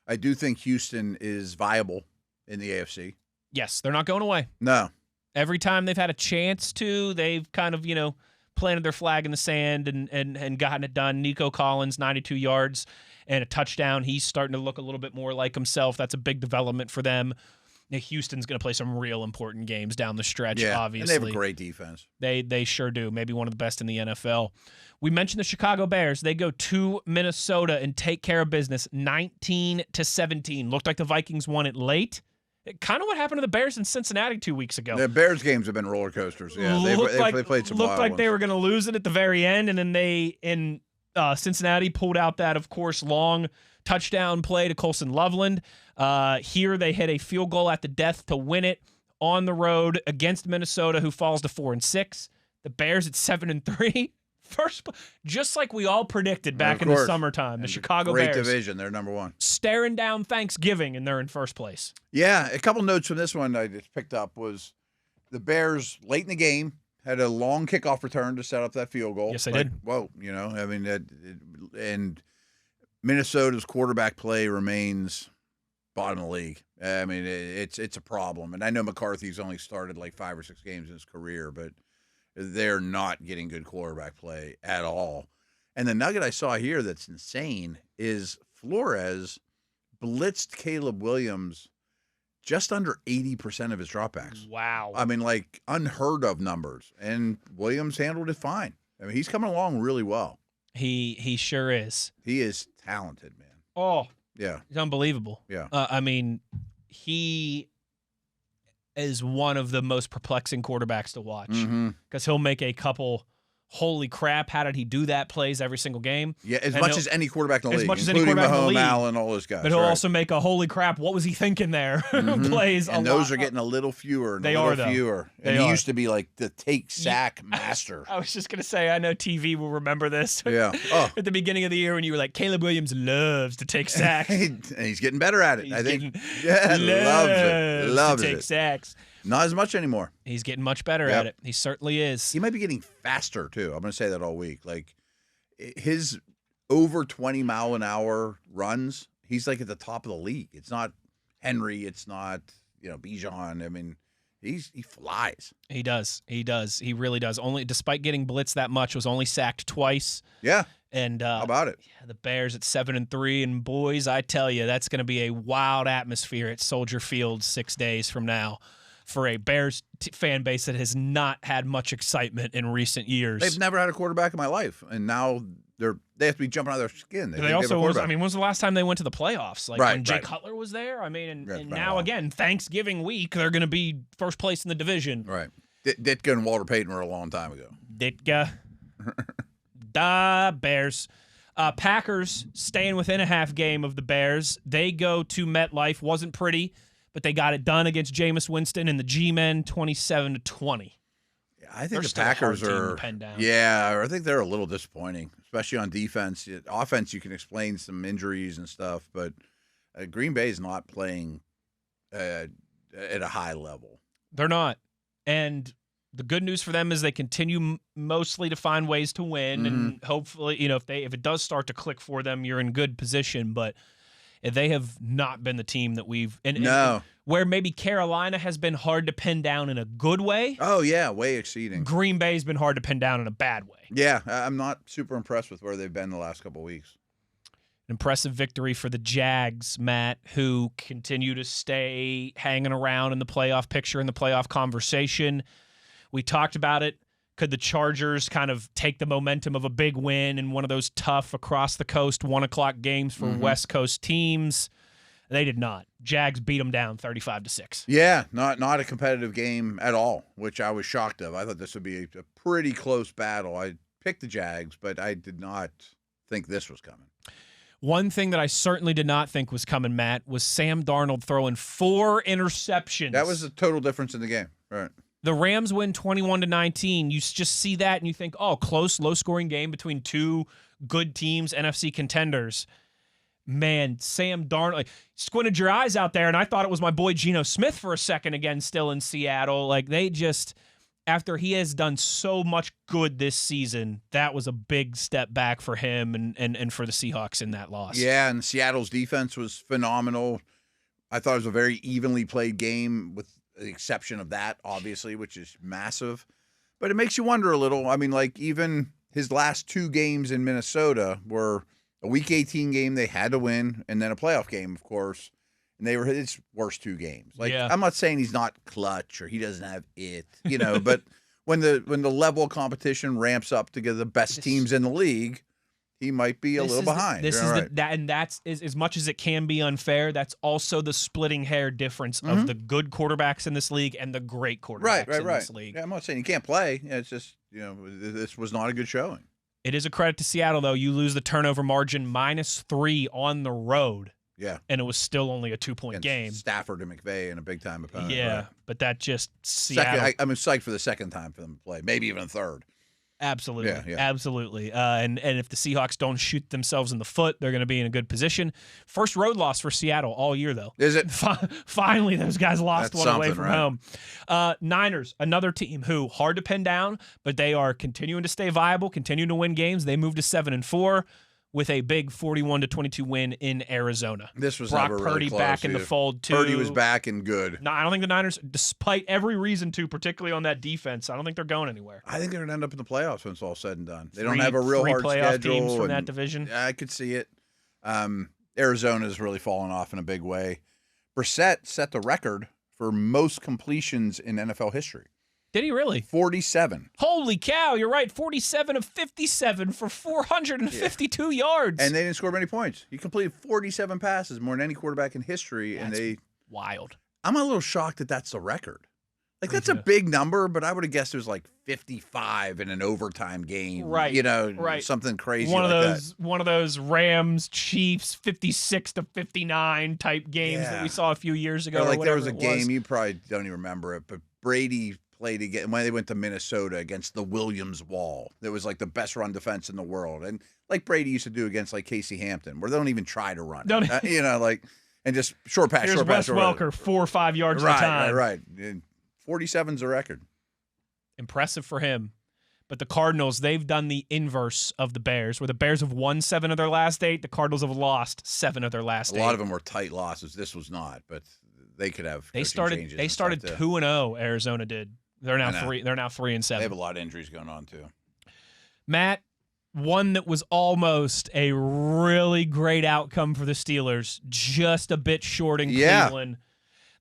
I do think Houston is viable in the AFC. Yes, they're not going away. No. Every time they've had a chance to, they've kind of, planted their flag in the sand and gotten it done. Nico Collins, 92 yards and a touchdown. He's starting to look a little bit more like himself. That's a big development for them. Now, Houston's going to play some real important games down the stretch, obviously. And they have a great defense. They sure do. Maybe one of the best in the NFL. We mentioned the Chicago Bears. They go to Minnesota and take care of business, 19-17. Looked like the Vikings won it late. Kind of what happened to the Bears in Cincinnati 2 weeks ago. The Bears games have been roller coasters. Yeah, they played some wild ones. They were going to lose it at the very end, and then Cincinnati pulled out that, of course, long touchdown play to Colson Loveland. Here they hit a field goal at the death to win it on the road against Minnesota, who falls to 4-6. The Bears at 7-3. First, just like we all predicted back in the summertime, the Chicago Bears. Great division. They're number one. Staring down Thanksgiving, and they're in first place. Yeah, a couple notes from this one I just picked up was the Bears, late in the game, had a long kickoff return to set up that field goal. Yes, they did. Whoa, and Minnesota's quarterback play remains bottom of the league. I mean, it's a problem. And I know McCarthy's only started like 5 or 6 games in his career, but they're not getting good quarterback play at all. And the nugget I saw here that's insane is Flores blitzed Caleb Williams just under 80% of his dropbacks. Wow. I mean, like unheard of numbers. And Williams handled it fine. I mean, he's coming along really well. He sure is. He is talented, man. Oh. Yeah. He's unbelievable. Yeah. I mean, he is one of the most perplexing quarterbacks to watch because he'll make a couple holy crap, how did he do that plays every single game. Yeah, as much as any quarterback in the league. As much as any quarterback in the league. Allen, all those guys. But he'll also make a holy crap, what was he thinking there? Plays and those are getting a little fewer. They are, though. Fewer. And he used to be like the take sack master. I was just going to say, I know TV will remember this. Yeah. Oh. At the beginning of the year when you were like, Caleb Williams loves to take sacks. And he's getting better at it, I think. Loves to take sacks. Not as much anymore. He's getting much better at it. He certainly is. He might be getting faster, too. I'm going to say that all week. Like, his over 20-mile-an-hour runs, he's like at the top of the league. It's not Henry. It's not, Bijan. I mean, he flies. He does. He really does. Despite getting blitzed that much, was only sacked twice. Yeah. And how about it? Yeah, the Bears at 7-3, and boys, I tell you, that's going to be a wild atmosphere at Soldier Field 6 days from now for a Bears fan base that has not had much excitement in recent years. They've never had a quarterback in my life, and now they have to be jumping out of their skin. They also when was the last time they went to the playoffs? Like when Jay Cutler was there? I mean, and now again, Thanksgiving week, they're going to be first place in the division. Right. Ditka and Walter Payton were a long time ago. Ditka. Da Bears. Packers staying within a half game of the Bears. They go to MetLife. Wasn't pretty, but they got it done against Jameis Winston and the G-Men 27-20. Yeah, I think the Packers are. Yeah, I think they're a little disappointing, especially on defense. Offense, you can explain some injuries and stuff, but Green Bay is not playing at a high level. They're not. And the good news for them is they continue mostly to find ways to win, and hopefully, if it does start to click for them, you're in good position. But they have not been the team that we've and where maybe Carolina has been hard to pin down in a good way. Oh yeah, way exceeding. Green Bay's been hard to pin down in a bad way. Yeah, I'm not super impressed with where they've been the last couple of weeks. An impressive victory for the Jags, Matt, who continue to stay hanging around in the playoff picture, in the playoff conversation. We talked about it. Could the Chargers kind of take the momentum of a big win in one of those tough across-the-coast 1 o'clock games for West Coast teams? They did not. Jags beat them down 35-6. Yeah, not a competitive game at all, which I was shocked of. I thought this would be a pretty close battle. I picked the Jags, but I did not think this was coming. One thing that I certainly did not think was coming, Matt, was Sam Darnold throwing 4 interceptions. That was a total difference in the game. Right. The Rams win 21-19. You just see that and you think, oh, close, low-scoring game between two good teams, NFC contenders. Man, Sam Darnold, squinted your eyes out there, and I thought it was my boy Geno Smith for a second again, still in Seattle. They just, after he has done so much good this season, that was a big step back for him and for the Seahawks in that loss. Yeah, and Seattle's defense was phenomenal. I thought it was a very evenly played game with the exception of that, obviously, which is massive. But it makes you wonder a little. I mean, even his last 2 games in Minnesota were a Week 18 game they had to win, and then a playoff game, of course. And they were his worst 2 games. I'm not saying he's not clutch or he doesn't have it, but when the level of competition ramps up to get the best teams in the league, he might be a little behind. That's as much as it can be unfair. That's also the splitting hair difference of the good quarterbacks in this league and the great quarterbacks in this league. Yeah, I'm not saying he can't play. It's just this was not a good showing. It is a credit to Seattle though. You lose the turnover margin -3 on the road. Yeah, and it was still only a 2-point game. Stafford and McVay in a big time opponent. Yeah, right. But that just Seattle. I'm excited for the second time for them to play, maybe even a third. Absolutely. Yeah. Absolutely. And if the Seahawks don't shoot themselves in the foot, they're going to be in a good position. First road loss for Seattle all year, though. Is it? Finally, those guys lost That's one away from right? home. Niners, another team who hard to pin down, but they are continuing to stay viable, continuing to win games. They moved to 7-4 with a big 41-22 win in Arizona. This was Brock never really Purdy close back in either. the fold, too. Purdy was back and good. No, I don't think the Niners, despite every reason to, particularly on that defense, I don't think they're going anywhere. I think they're going to end up in the playoffs when it's all said and done. They don't have a real hard playoff schedule. Teams from that division. I could see it. Arizona's really fallen off in a big way. Brissett set the record for most completions in NFL history. Did he really? 47. Holy cow, you're right. 47 of 57 for 452 yards. And they didn't score many points. He completed 47 passes, more than any quarterback in history. That's wild. I'm a little shocked that that's the record. That's a big number, but I would have guessed it was 55 in an overtime game. Right. Right. Something crazy one of like those, that. One of those Rams, Chiefs, 56-59 type games that we saw a few years ago. Or there was a game, you probably don't even remember it, but Brady played again when they went to Minnesota against the Williams Wall. That was the best run defense in the world. And Brady used to do against Casey Hampton, where they don't even try to run. And just short pass, Here's short Wes pass. Welker, 4 or 5 yards at a time. Right. 47's a record. Impressive for him. But the Cardinals, they've done the inverse of the Bears, where the Bears have won 7 of their last 8. The Cardinals have lost 7 of their last 8. A lot of them were tight losses. This was not, but they could have. They started 2-0. Arizona did. They're now 3. They're now 3-7. They have a lot of injuries going on too. Matt, one that was almost a really great outcome for the Steelers, just a bit short in Cleveland.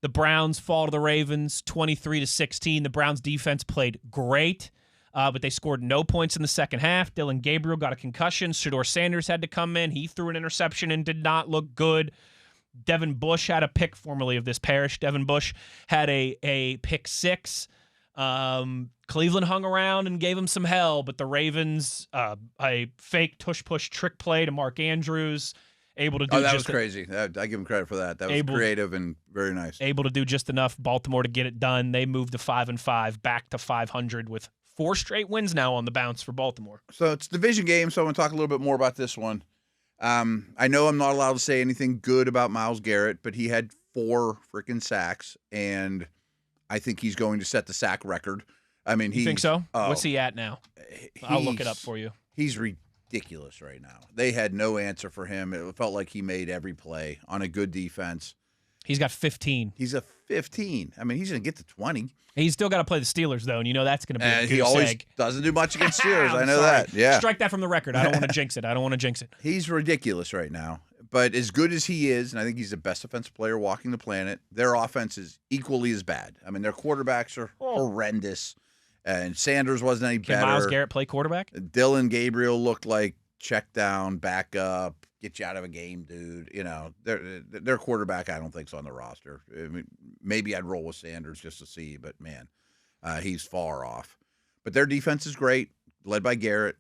The Browns fall to the Ravens 23-16. The Browns defense played great, but they scored no points in the second half. Dylan Gabriel got a concussion. Shedeur Sanders had to come in. He threw an interception and did not look good. Devin Bush had a pick, formerly of this parish. Devin Bush had a pick 6. Cleveland hung around and gave him some hell, but the Ravens, a fake tush-push trick play to Mark Andrews, able to do that was crazy. I give him credit for that. That was creative and very nice. Able to do just enough Baltimore to get it done. They moved to 5-5, back to 500 with 4 straight wins now on the bounce for Baltimore. So it's a division game, so I want to talk a little bit more about this one. I know I'm not allowed to say anything good about Myles Garrett, but he had 4 freaking sacks, and I think he's going to set the sack record. I mean, You think so? Oh, What's he at now? I'll look it up for you. He's ridiculous right now. They had no answer for him. It felt like he made every play on a good defense. He's got 15. He's a 15. I mean, he's going to get to 20. He's still got to play the Steelers, though, and you know that's going to be a goose he always egg. doesn't do much against Steelers. I know sorry. that. Yeah. Strike that from the record. I don't want to jinx it. He's ridiculous right now. But as good as he is, and I think he's the best offensive player walking the planet, their offense is equally as bad. I mean, their quarterbacks are horrendous, and Sanders wasn't any better. Can Myles Garrett play quarterback? Dylan Gabriel looked like check down, back up, get you out of a game, dude. You know, their quarterback I don't think's on the roster. I mean, maybe I'd roll with Sanders just to see, but man, he's far off. But their defense is great, led by Garrett.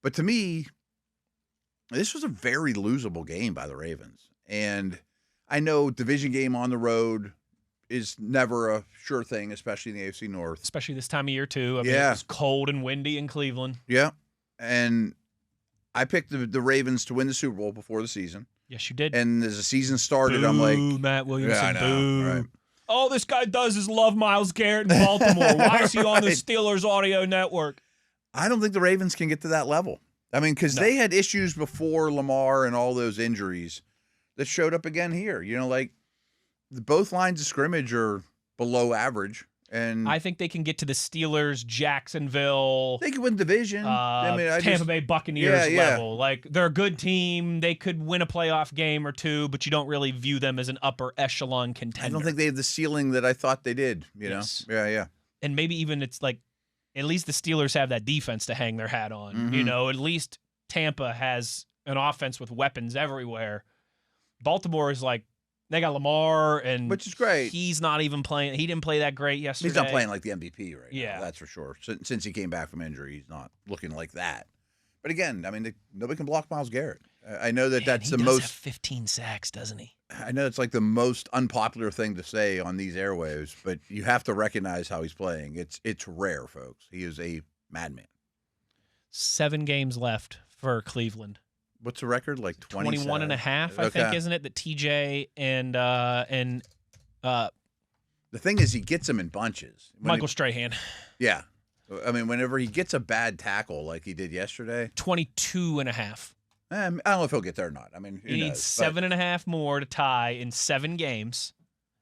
But to me, this was a very losable game by the Ravens. And I know division game on the road is never a sure thing, especially in the AFC North. Especially this time of year, too. I mean, it was cold and windy in Cleveland. Yeah. And I picked the Ravens to win the Super Bowl before the season. Yes, you did. And as the season started, boo, I'm like, Matt Williamson, yeah, I know, boo. right. All this guy does is love Myles Garrett in Baltimore. Why is he on the Steelers audio network? I don't think the Ravens can get to that level. I mean, because they had issues before Lamar and all those injuries that showed up again here. You know, like both lines of scrimmage are below average. And I think they can get to the Steelers, Jacksonville. They could win division. Tampa Bay Buccaneers level. Like, they're a good team. They could win a playoff game or two, but you don't really view them as an upper echelon contender. I don't think they have the ceiling that I thought they did, know? Yeah. And maybe even it's like, at least the Steelers have that defense to hang their hat on. Mm-hmm. You know, at least Tampa has an offense with weapons everywhere. Baltimore is like, they got Lamar, and which is great. He's not even playing. He didn't play that great yesterday. He's not playing like the MVP right now. That's for sure. Since he came back from injury, he's not looking like that. But again, I mean, nobody can block Myles Garrett. I know that's the most. Have 15 sacks, doesn't he? I know it's like the most unpopular thing to say on these airwaves, but you have to recognize how he's playing. It's rare, folks. He is a madman. 7 games left for Cleveland. What's the record? Like 21 and a half, I think, isn't it? That TJ and the thing is, he gets them in bunches. Michael Strahan. Yeah. I mean, whenever he gets a bad tackle like he did yesterday. 22 and a half. I don't know if he'll get there or not. I mean, he needs 7.5 more to tie in 7 games.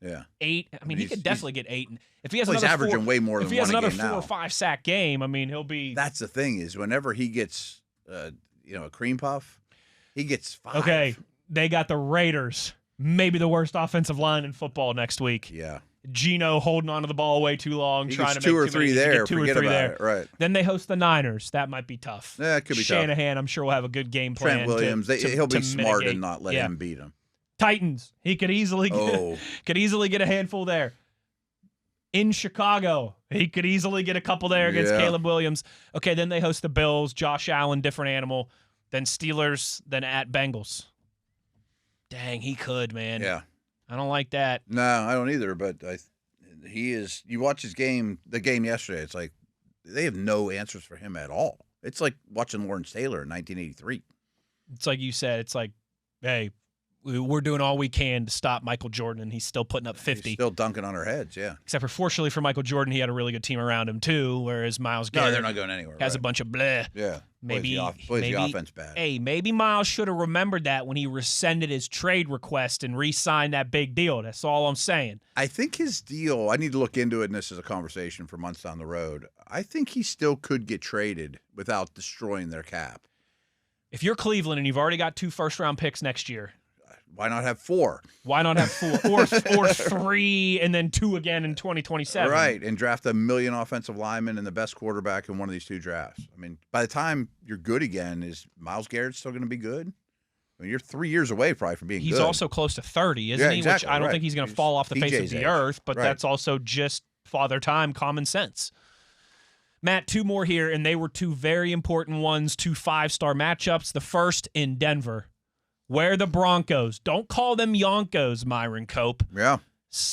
Yeah. 8. I mean, he could definitely get 8. If he has he's averaging way more than if he has another 4 now. or 5 sack game, I mean, he'll be. That's the thing is, whenever he gets, a cream puff, he gets 5. Okay, they got the Raiders, maybe the worst offensive line in football next week. Yeah. Geno holding onto the ball way too long, trying to make 2 or 3 there. Forget about it. Right. Then they host the Niners. That might be tough. Yeah, it could be Shanahan, tough. I'm sure will have a good game plan. Trent Williams, he'll be smart mitigate. and not let him beat him. Titans, he could easily get a handful there. In Chicago, he could easily get a couple there against Caleb Williams. Okay, then they host the Bills, Josh Allen, different animal. Then Steelers, then at Bengals. Dang, he could, man. Yeah. I don't like that. No, I don't either, but he is. You watch the game yesterday, it's like they have no answers for him at all. It's like watching Lawrence Taylor in 1983. It's like you said, it's like, hey, we're doing all we can to stop Michael Jordan, and he's still putting up 50. He's still dunking on our heads, yeah. Except for, fortunately for Michael Jordan, he had a really good team around him, too, whereas Myles Garrett they're not going anywhere. Has a bunch of bleh. Yeah. Maybe the offense bad. Hey, maybe Myles should have remembered that when he rescinded his trade request and re-signed that big deal. That's all I'm saying. I think his deal, I need to look into it, and this is a conversation for months down the road. I think he still could get traded without destroying their cap. If you're Cleveland and you've already got 2 first-round picks next year, why not have 4? Why not have 4 or 3 and then 2 again in 2027? Right, and draft a million offensive linemen and the best quarterback in one of these 2 drafts. I mean, by the time you're good again, is Myles Garrett still going to be good? I mean, you're 3 years away probably from being good. He's also close to 30, isn't he? Exactly, Which I don't think he's going to fall off the face of the earth, but that's also just father time, common sense. Matt, 2 more here, and they were 2 very important ones, 2 5-star matchups. The first in Denver, where the Broncos, don't call them Yonkos, Myron Cope. Yeah.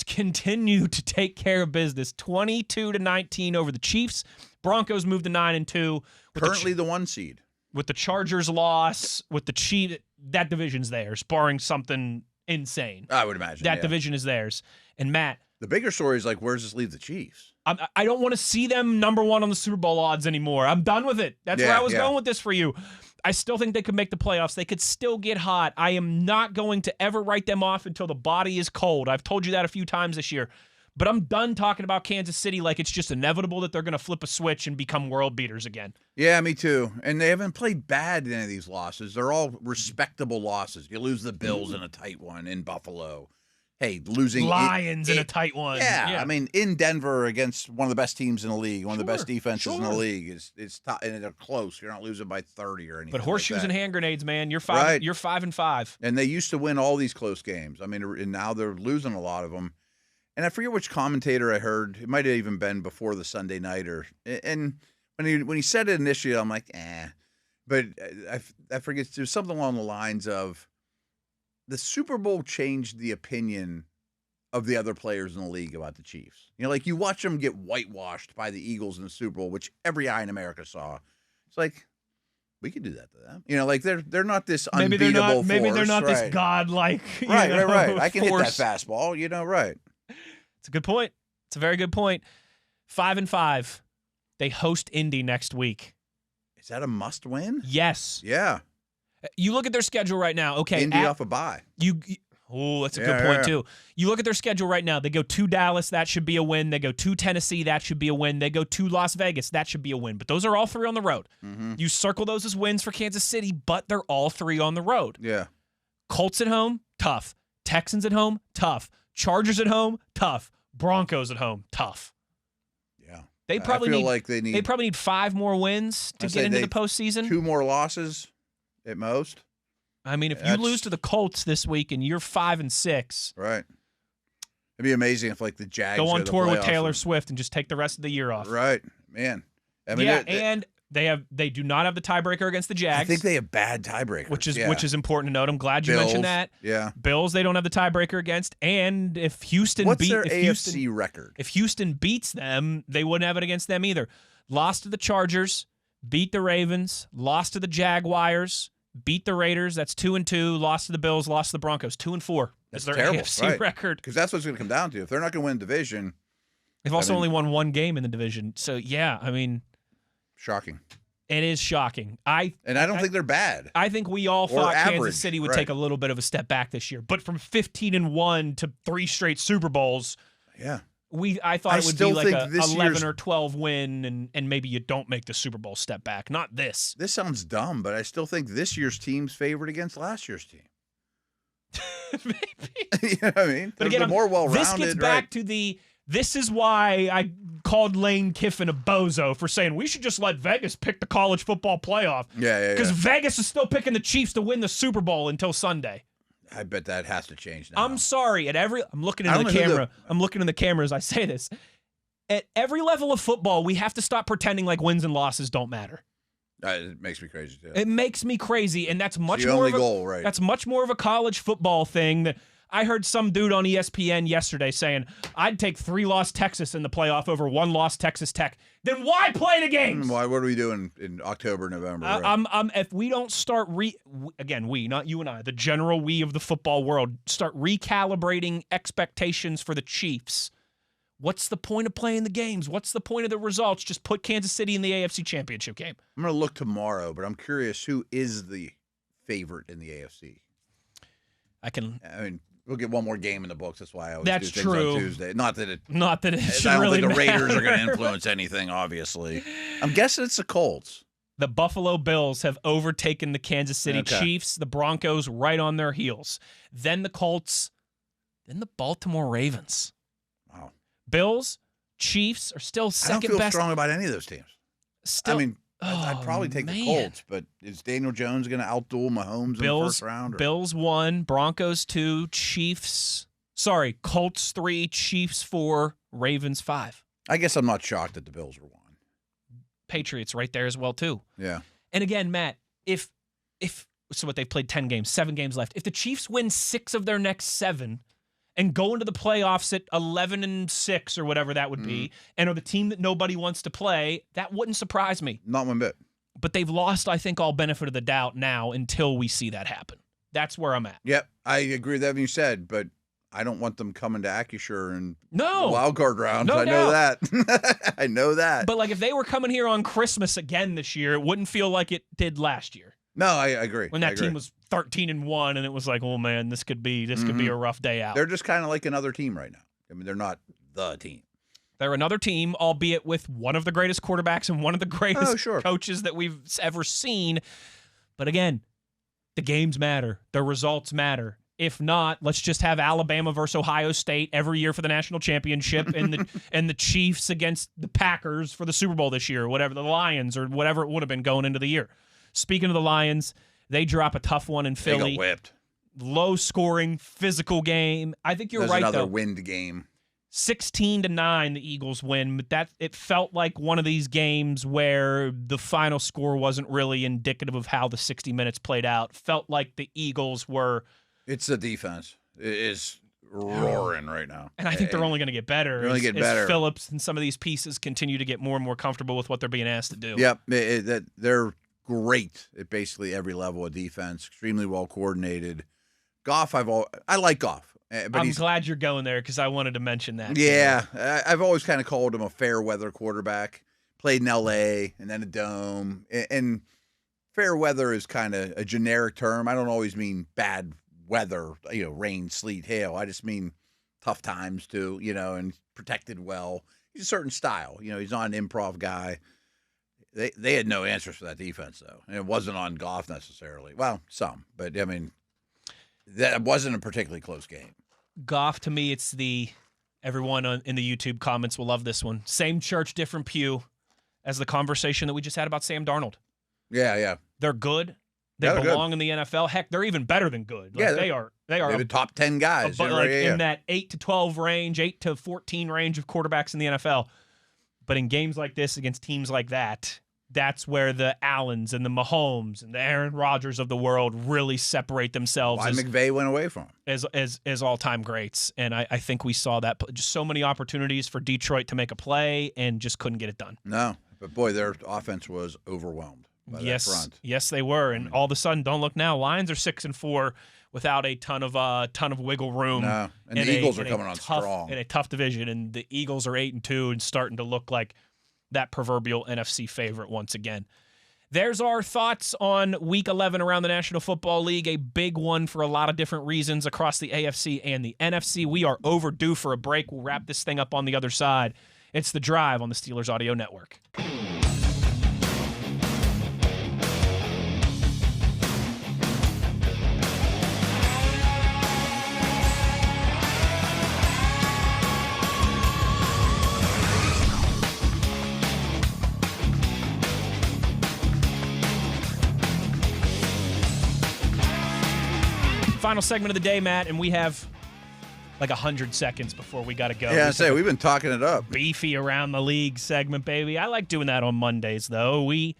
Continue to take care of business. 22-19 over the Chiefs. Broncos moved to 9-2. Currently the 1 seed. With the Chargers loss, with the Chiefs, that division's theirs, barring something insane. I would imagine. That division is theirs. And Matt, The bigger story is like, where does this leave the Chiefs? I don't want to see them number one on the Super Bowl odds anymore. I'm done with it. That's where I was going with this for you. I still think they could make the playoffs. They could still get hot. I am not going to ever write them off until the body is cold. I've told you that a few times this year. But I'm done talking about Kansas City like it's just inevitable that they're going to flip a switch and become world beaters again. Yeah, me too. And they haven't played bad in any of these losses. They're all respectable losses. You lose the Bills in a tight one in Buffalo. Hey, losing Lions in a tight one. Yeah, I mean, in Denver against one of the best teams in the league, one of the best defenses in the league, is top, and they're close. You're not losing by 30 or anything. But horseshoes like and hand grenades, man. You're 5. Right. You're 5-5. And they used to win all these close games. I mean, and now they're losing a lot of them. And I forget which commentator I heard. It might have even been before the Sunday nighter. And when he said it initially, I'm like, eh. But I forget. There's something along the lines of, the Super Bowl changed the opinion of the other players in the league about the Chiefs. You know, like you watch them get whitewashed by the Eagles in the Super Bowl, which every eye in America saw. It's like, we could do that to them. You know, like they're not this unbeatable force. Maybe they're not this godlike. Right. I can force. hit that fastball. You know, right. It's a good point. It's a very good point. 5-5. They host Indy next week. Is that a must win? Yes. Yeah. You look at their schedule right now. Okay, Indy off a bye. That's a good point too. You look at their schedule right now. They go to Dallas, that should be a win. They go to Tennessee, that should be a win. They go to Las Vegas, that should be a win. But those are all 3 on the road. Mm-hmm. You circle those as wins for Kansas City, but they're all 3 on the road. Yeah. Colts at home, tough. Texans at home, tough. Chargers at home, tough. Broncos at home, tough. Yeah. They probably need 5 more wins to get into the postseason. 2 more losses at most. I mean, if you lose to the Colts this week and you're 5-6, right? It'd be amazing if like the Jags go on tour with Taylor Swift and just take the rest of the year off. Right, man. I mean, and they do not have the tiebreaker against the Jags. I think they have bad tiebreakers, which is important to note. I'm glad you mentioned that. Yeah, Bills they don't have the tiebreaker against, and if Houston what's their AFC record? If Houston beats them, they wouldn't have it against them either. Lost to the Chargers, beat the Ravens, lost to the Jaguars. Beat the Raiders. That's 2-2. Lost to the Bills. Lost to the Broncos. 2-4. That's their terrible, AFC record. Because that's what it's going to come down to. If they're not going to win the division, they've also only won 1 game in the division. So yeah, I mean, shocking. It is shocking. I don't think they're bad. I think we all thought Kansas City would take a little bit of a step back this year, but from 15-1 to 3 straight Super Bowls. Yeah. I thought it would be like a 11 or 12 win, and maybe you don't make the Super Bowl step back. Not this. This sounds dumb, but I still think this year's team's favored against last year's team. Maybe. You know what I mean? But again, more well-rounded. This gets back to this is why I called Lane Kiffin a bozo for saying we should just let Vegas pick the college football playoff. Yeah. Because Vegas is still picking the Chiefs to win the Super Bowl until Sunday. I bet that has to change now. I'm sorry. I'm looking into the camera. I'm looking in the camera as I say this. At every level of football, we have to stop pretending like wins and losses don't matter. It makes me crazy too. It makes me crazy, and that's much it's the more only of a goal, right? That's much more of a college football thing. That I heard some dude on ESPN yesterday saying, "I'd take 3-loss Texas in the playoff over 1-loss Texas Tech." Then why play the games? Why? What are we doing in October, November? If we don't start again, we, not you and I, the general we of the football world, start recalibrating expectations for the Chiefs. What's the point of playing the games? What's the point of the results? Just put Kansas City in the AFC Championship game. I'm going to look tomorrow, but I'm curious who is the favorite in the AFC. I mean, we'll get one more game in the books. That's why I always do things on Tuesday. Not that it should I don't really think the Raiders matter. are going to influence anything, obviously. I'm guessing it's the Colts. The Buffalo Bills have overtaken the Kansas City Chiefs, the Broncos right on their heels. Then the Colts, then the Baltimore Ravens. Wow. Bills, Chiefs are still second best. I don't feel strong about any of those teams. Still, I mean, I'd probably take the Colts, but is Daniel Jones going to outduel Mahomes in the first round? Bills 1, Broncos 2, Colts 3, Chiefs 4, Ravens 5. I guess I'm not shocked that the Bills are 1. Patriots right there as well too. Yeah. And again, Matt, if they've played 10 games, 7 games left. If the Chiefs win 6 of their next 7 and go into the playoffs at 11-6 or whatever that would be, and are the team that nobody wants to play, that wouldn't surprise me. Not one bit. But they've lost, I think, all benefit of the doubt now until we see that happen. That's where I'm at. Yep, I agree with everything you said, but I don't want them coming to Acrisure and No. the wild card rounds. No I know doubt. that. I know that. But like if they were coming here on Christmas again this year, it wouldn't feel like it did last year. No, I agree. When that team was 13-1, and it was like, oh man, this could be a rough day out. They're just kind of like another team right now. I mean, they're not the team. They're another team, albeit with one of the greatest quarterbacks and one of the greatest sure. coaches that we've ever seen. But again, the games matter. The results matter. If not, let's just have Alabama versus Ohio State every year for the national championship and the Chiefs against the Packers for the Super Bowl this year, or whatever, the Lions or whatever it would have been going into the year. Speaking of the Lions, they drop a tough one in Philly. They got whipped. Low-scoring, physical game. I think you're right, though. Another wind game. 16-9, the Eagles win, but it felt like one of these games where the final score wasn't really indicative of how the 60 minutes played out. Felt like the Eagles were... It's the defense. It is roaring right now. And I think they're only going to get better. They're only getting better. As Phillips and some of these pieces continue to get more and more comfortable with what they're being asked to do. Yep. They're great at basically every level of defense. Extremely well coordinated. Goff, I like Goff. But I'm glad you're going there because I wanted to mention that. Yeah. I've always kind of called him a fair weather quarterback. Played in L.A. and then a Dome. And fair weather is kind of a generic term. I don't always mean bad weather, rain, sleet, hail. I just mean tough times too, and protected well. He's a certain style. He's not an improv guy. They had no answers for that defense, though. And it wasn't on Goff necessarily. Well, some. But, I mean, that wasn't a particularly close game. Goff, to me, it's everyone in the YouTube comments will love this one. Same church, different pew as the conversation that we just had about Sam Darnold. Yeah. They're good. They belong in the NFL. Heck, they're even better than good. Like, they are the top 10 guys. In that 8 to 12 range, 8 to 14 range of quarterbacks in the NFL. But in games like this against teams like that, that's where the Allens and the Mahomes and the Aaron Rodgers of the world really separate themselves. Why McVay went away from him. As all-time greats. And I think we saw that. Just so many opportunities for Detroit to make a play and just couldn't get it done. No. But, boy, their offense was overwhelmed. Yes, they were, and all of a sudden, don't look now. Lions are 6-4 without a ton of wiggle room. No, and the Eagles are coming on strong in a tough division, and the Eagles are 8-2 and starting to look like that proverbial NFC favorite once again. There's our thoughts on Week 11 around the National Football League, a big one for a lot of different reasons across the AFC and the NFC. We are overdue for a break. We'll wrap this thing up on the other side. It's The Drive on the Steelers Audio Network. Final segment of the day, Matt, and we have like 100 seconds before we got to go. Yeah, we've been talking it up. Beefy around the league segment, baby. I like doing that on Mondays, though. We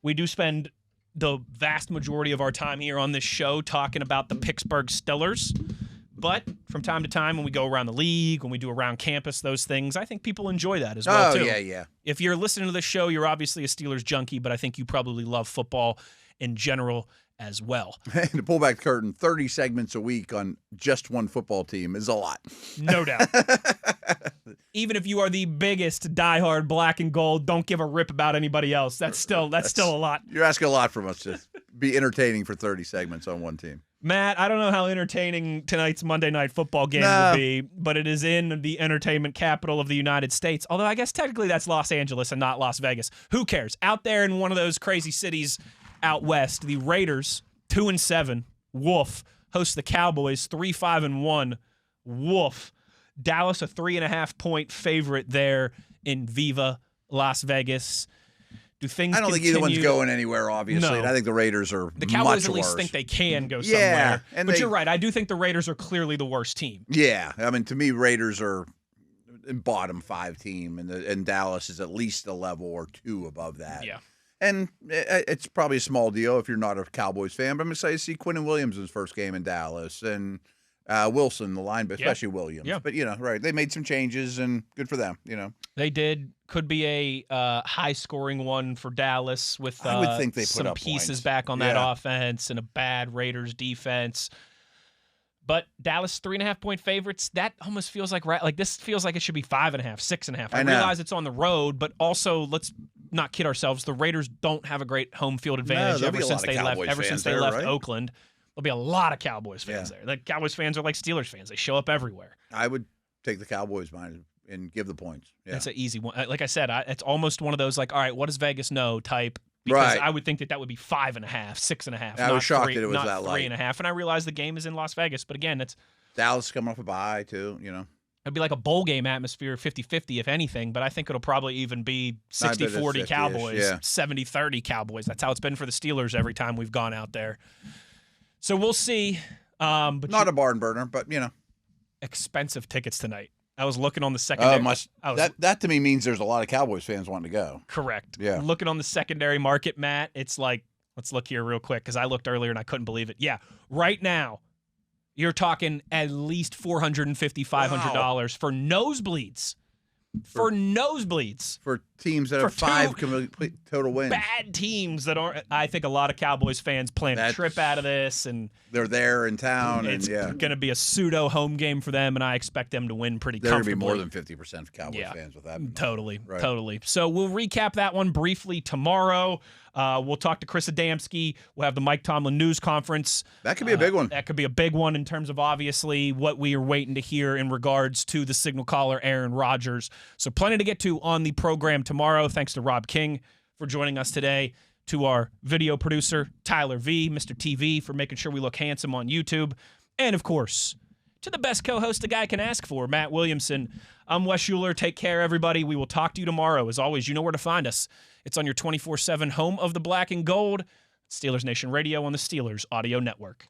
do spend the vast majority of our time here on this show talking about the Pittsburgh Steelers. But from time to time, when we go around the league, when we do around campus, those things, I think people enjoy that as well, too. Oh, yeah. If you're listening to this show, you're obviously a Steelers junkie, but I think you probably love football in general as well. And to pull back the curtain, 30 segments a week on just one football team is a lot. No doubt. Even if you are the biggest diehard black and gold, don't give a rip about anybody else. That's still a lot. You're asking a lot from us to be entertaining for 30 segments on one team. Matt, I don't know how entertaining tonight's Monday Night Football game will be, but it is in the entertainment capital of the United States. Although I guess technically that's Los Angeles and not Las Vegas. Who cares? Out there in one of those crazy cities out west, the Raiders, 2-7, woof, host the Cowboys, 3-5-1, woof. Dallas, a 3.5-point favorite there in Viva Las Vegas. Do things I don't think either one's going anywhere, obviously. No. And I think the Raiders are the Cowboys much at least worse. think they can go somewhere. Yeah, but you're right. I do think the Raiders are clearly the worst team. Yeah. I mean, to me, Raiders are a bottom 5 team, and Dallas is at least a level or 2 above that. Yeah. And it's probably a small deal if you're not a Cowboys fan, but I'm excited to see Quinn and Williams' first game in Dallas, and Wilson, the line, especially Williams. Yeah. But, right, they made some changes, and good for them, They did. Could be a high-scoring one for Dallas with I would think they put some up pieces points. back on that offense and a bad Raiders defense. But Dallas 3.5-point favorites, that almost feels like this feels like it should be 5.5, 6.5. I realize it's on the road, but also let's not kid ourselves. The Raiders don't have a great home field advantage ever since they left Oakland. There'll be a lot of Cowboys fans there. The Cowboys fans are like Steelers fans. They show up everywhere. I would take the Cowboys and give the points. Yeah. That's an easy one. Like I said, it's almost one of those like, all right, what does Vegas know type? Because I would think that would be 5.5, 6.5. I was shocked that it was that light. 3.5. And I realize the game is in Las Vegas, but again, it's Dallas coming off a bye too. It'd be like a bowl game atmosphere, 50-50 if anything, but I think it'll probably even be 60-40 Cowboys, 70-30 Cowboys. That's how it's been for the Steelers every time we've gone out there. So we'll see. But not a barn burner, but expensive tickets tonight. I was looking on the secondary. That to me means there's a lot of Cowboys fans wanting to go. Correct. Yeah. Looking on the secondary market, Matt, it's like, let's look here real quick because I looked earlier and I couldn't believe it. Yeah, right now, you're talking at least $450, $500 for nosebleeds. For nosebleeds. For teams that have 5 complete total wins. Bad teams that aren't. I think a lot of Cowboys fans plan a trip out of this, and they're there in town. It's going to be a pseudo home game for them, and I expect them to win pretty comfortably. There going to be more than 50% of Cowboys fans with that. Totally. So we'll recap that one briefly tomorrow. We'll talk to Chris Adamski. We'll have the Mike Tomlin news conference. That could be a big one. That could be a big one in terms of obviously what we are waiting to hear in regards to the signal caller, Aaron Rodgers. So plenty to get to on the program tomorrow. Thanks to Rob King for joining us today. To our video producer, Tyler V, Mr. TV, for making sure we look handsome on YouTube. And, of course, to the best co-host a guy can ask for, Matt Williamson. I'm Wes Uhler. Take care, everybody. We will talk to you tomorrow. As always, you know where to find us. It's on your 24/7 home of the black and gold. Steelers Nation Radio on the Steelers Audio Network.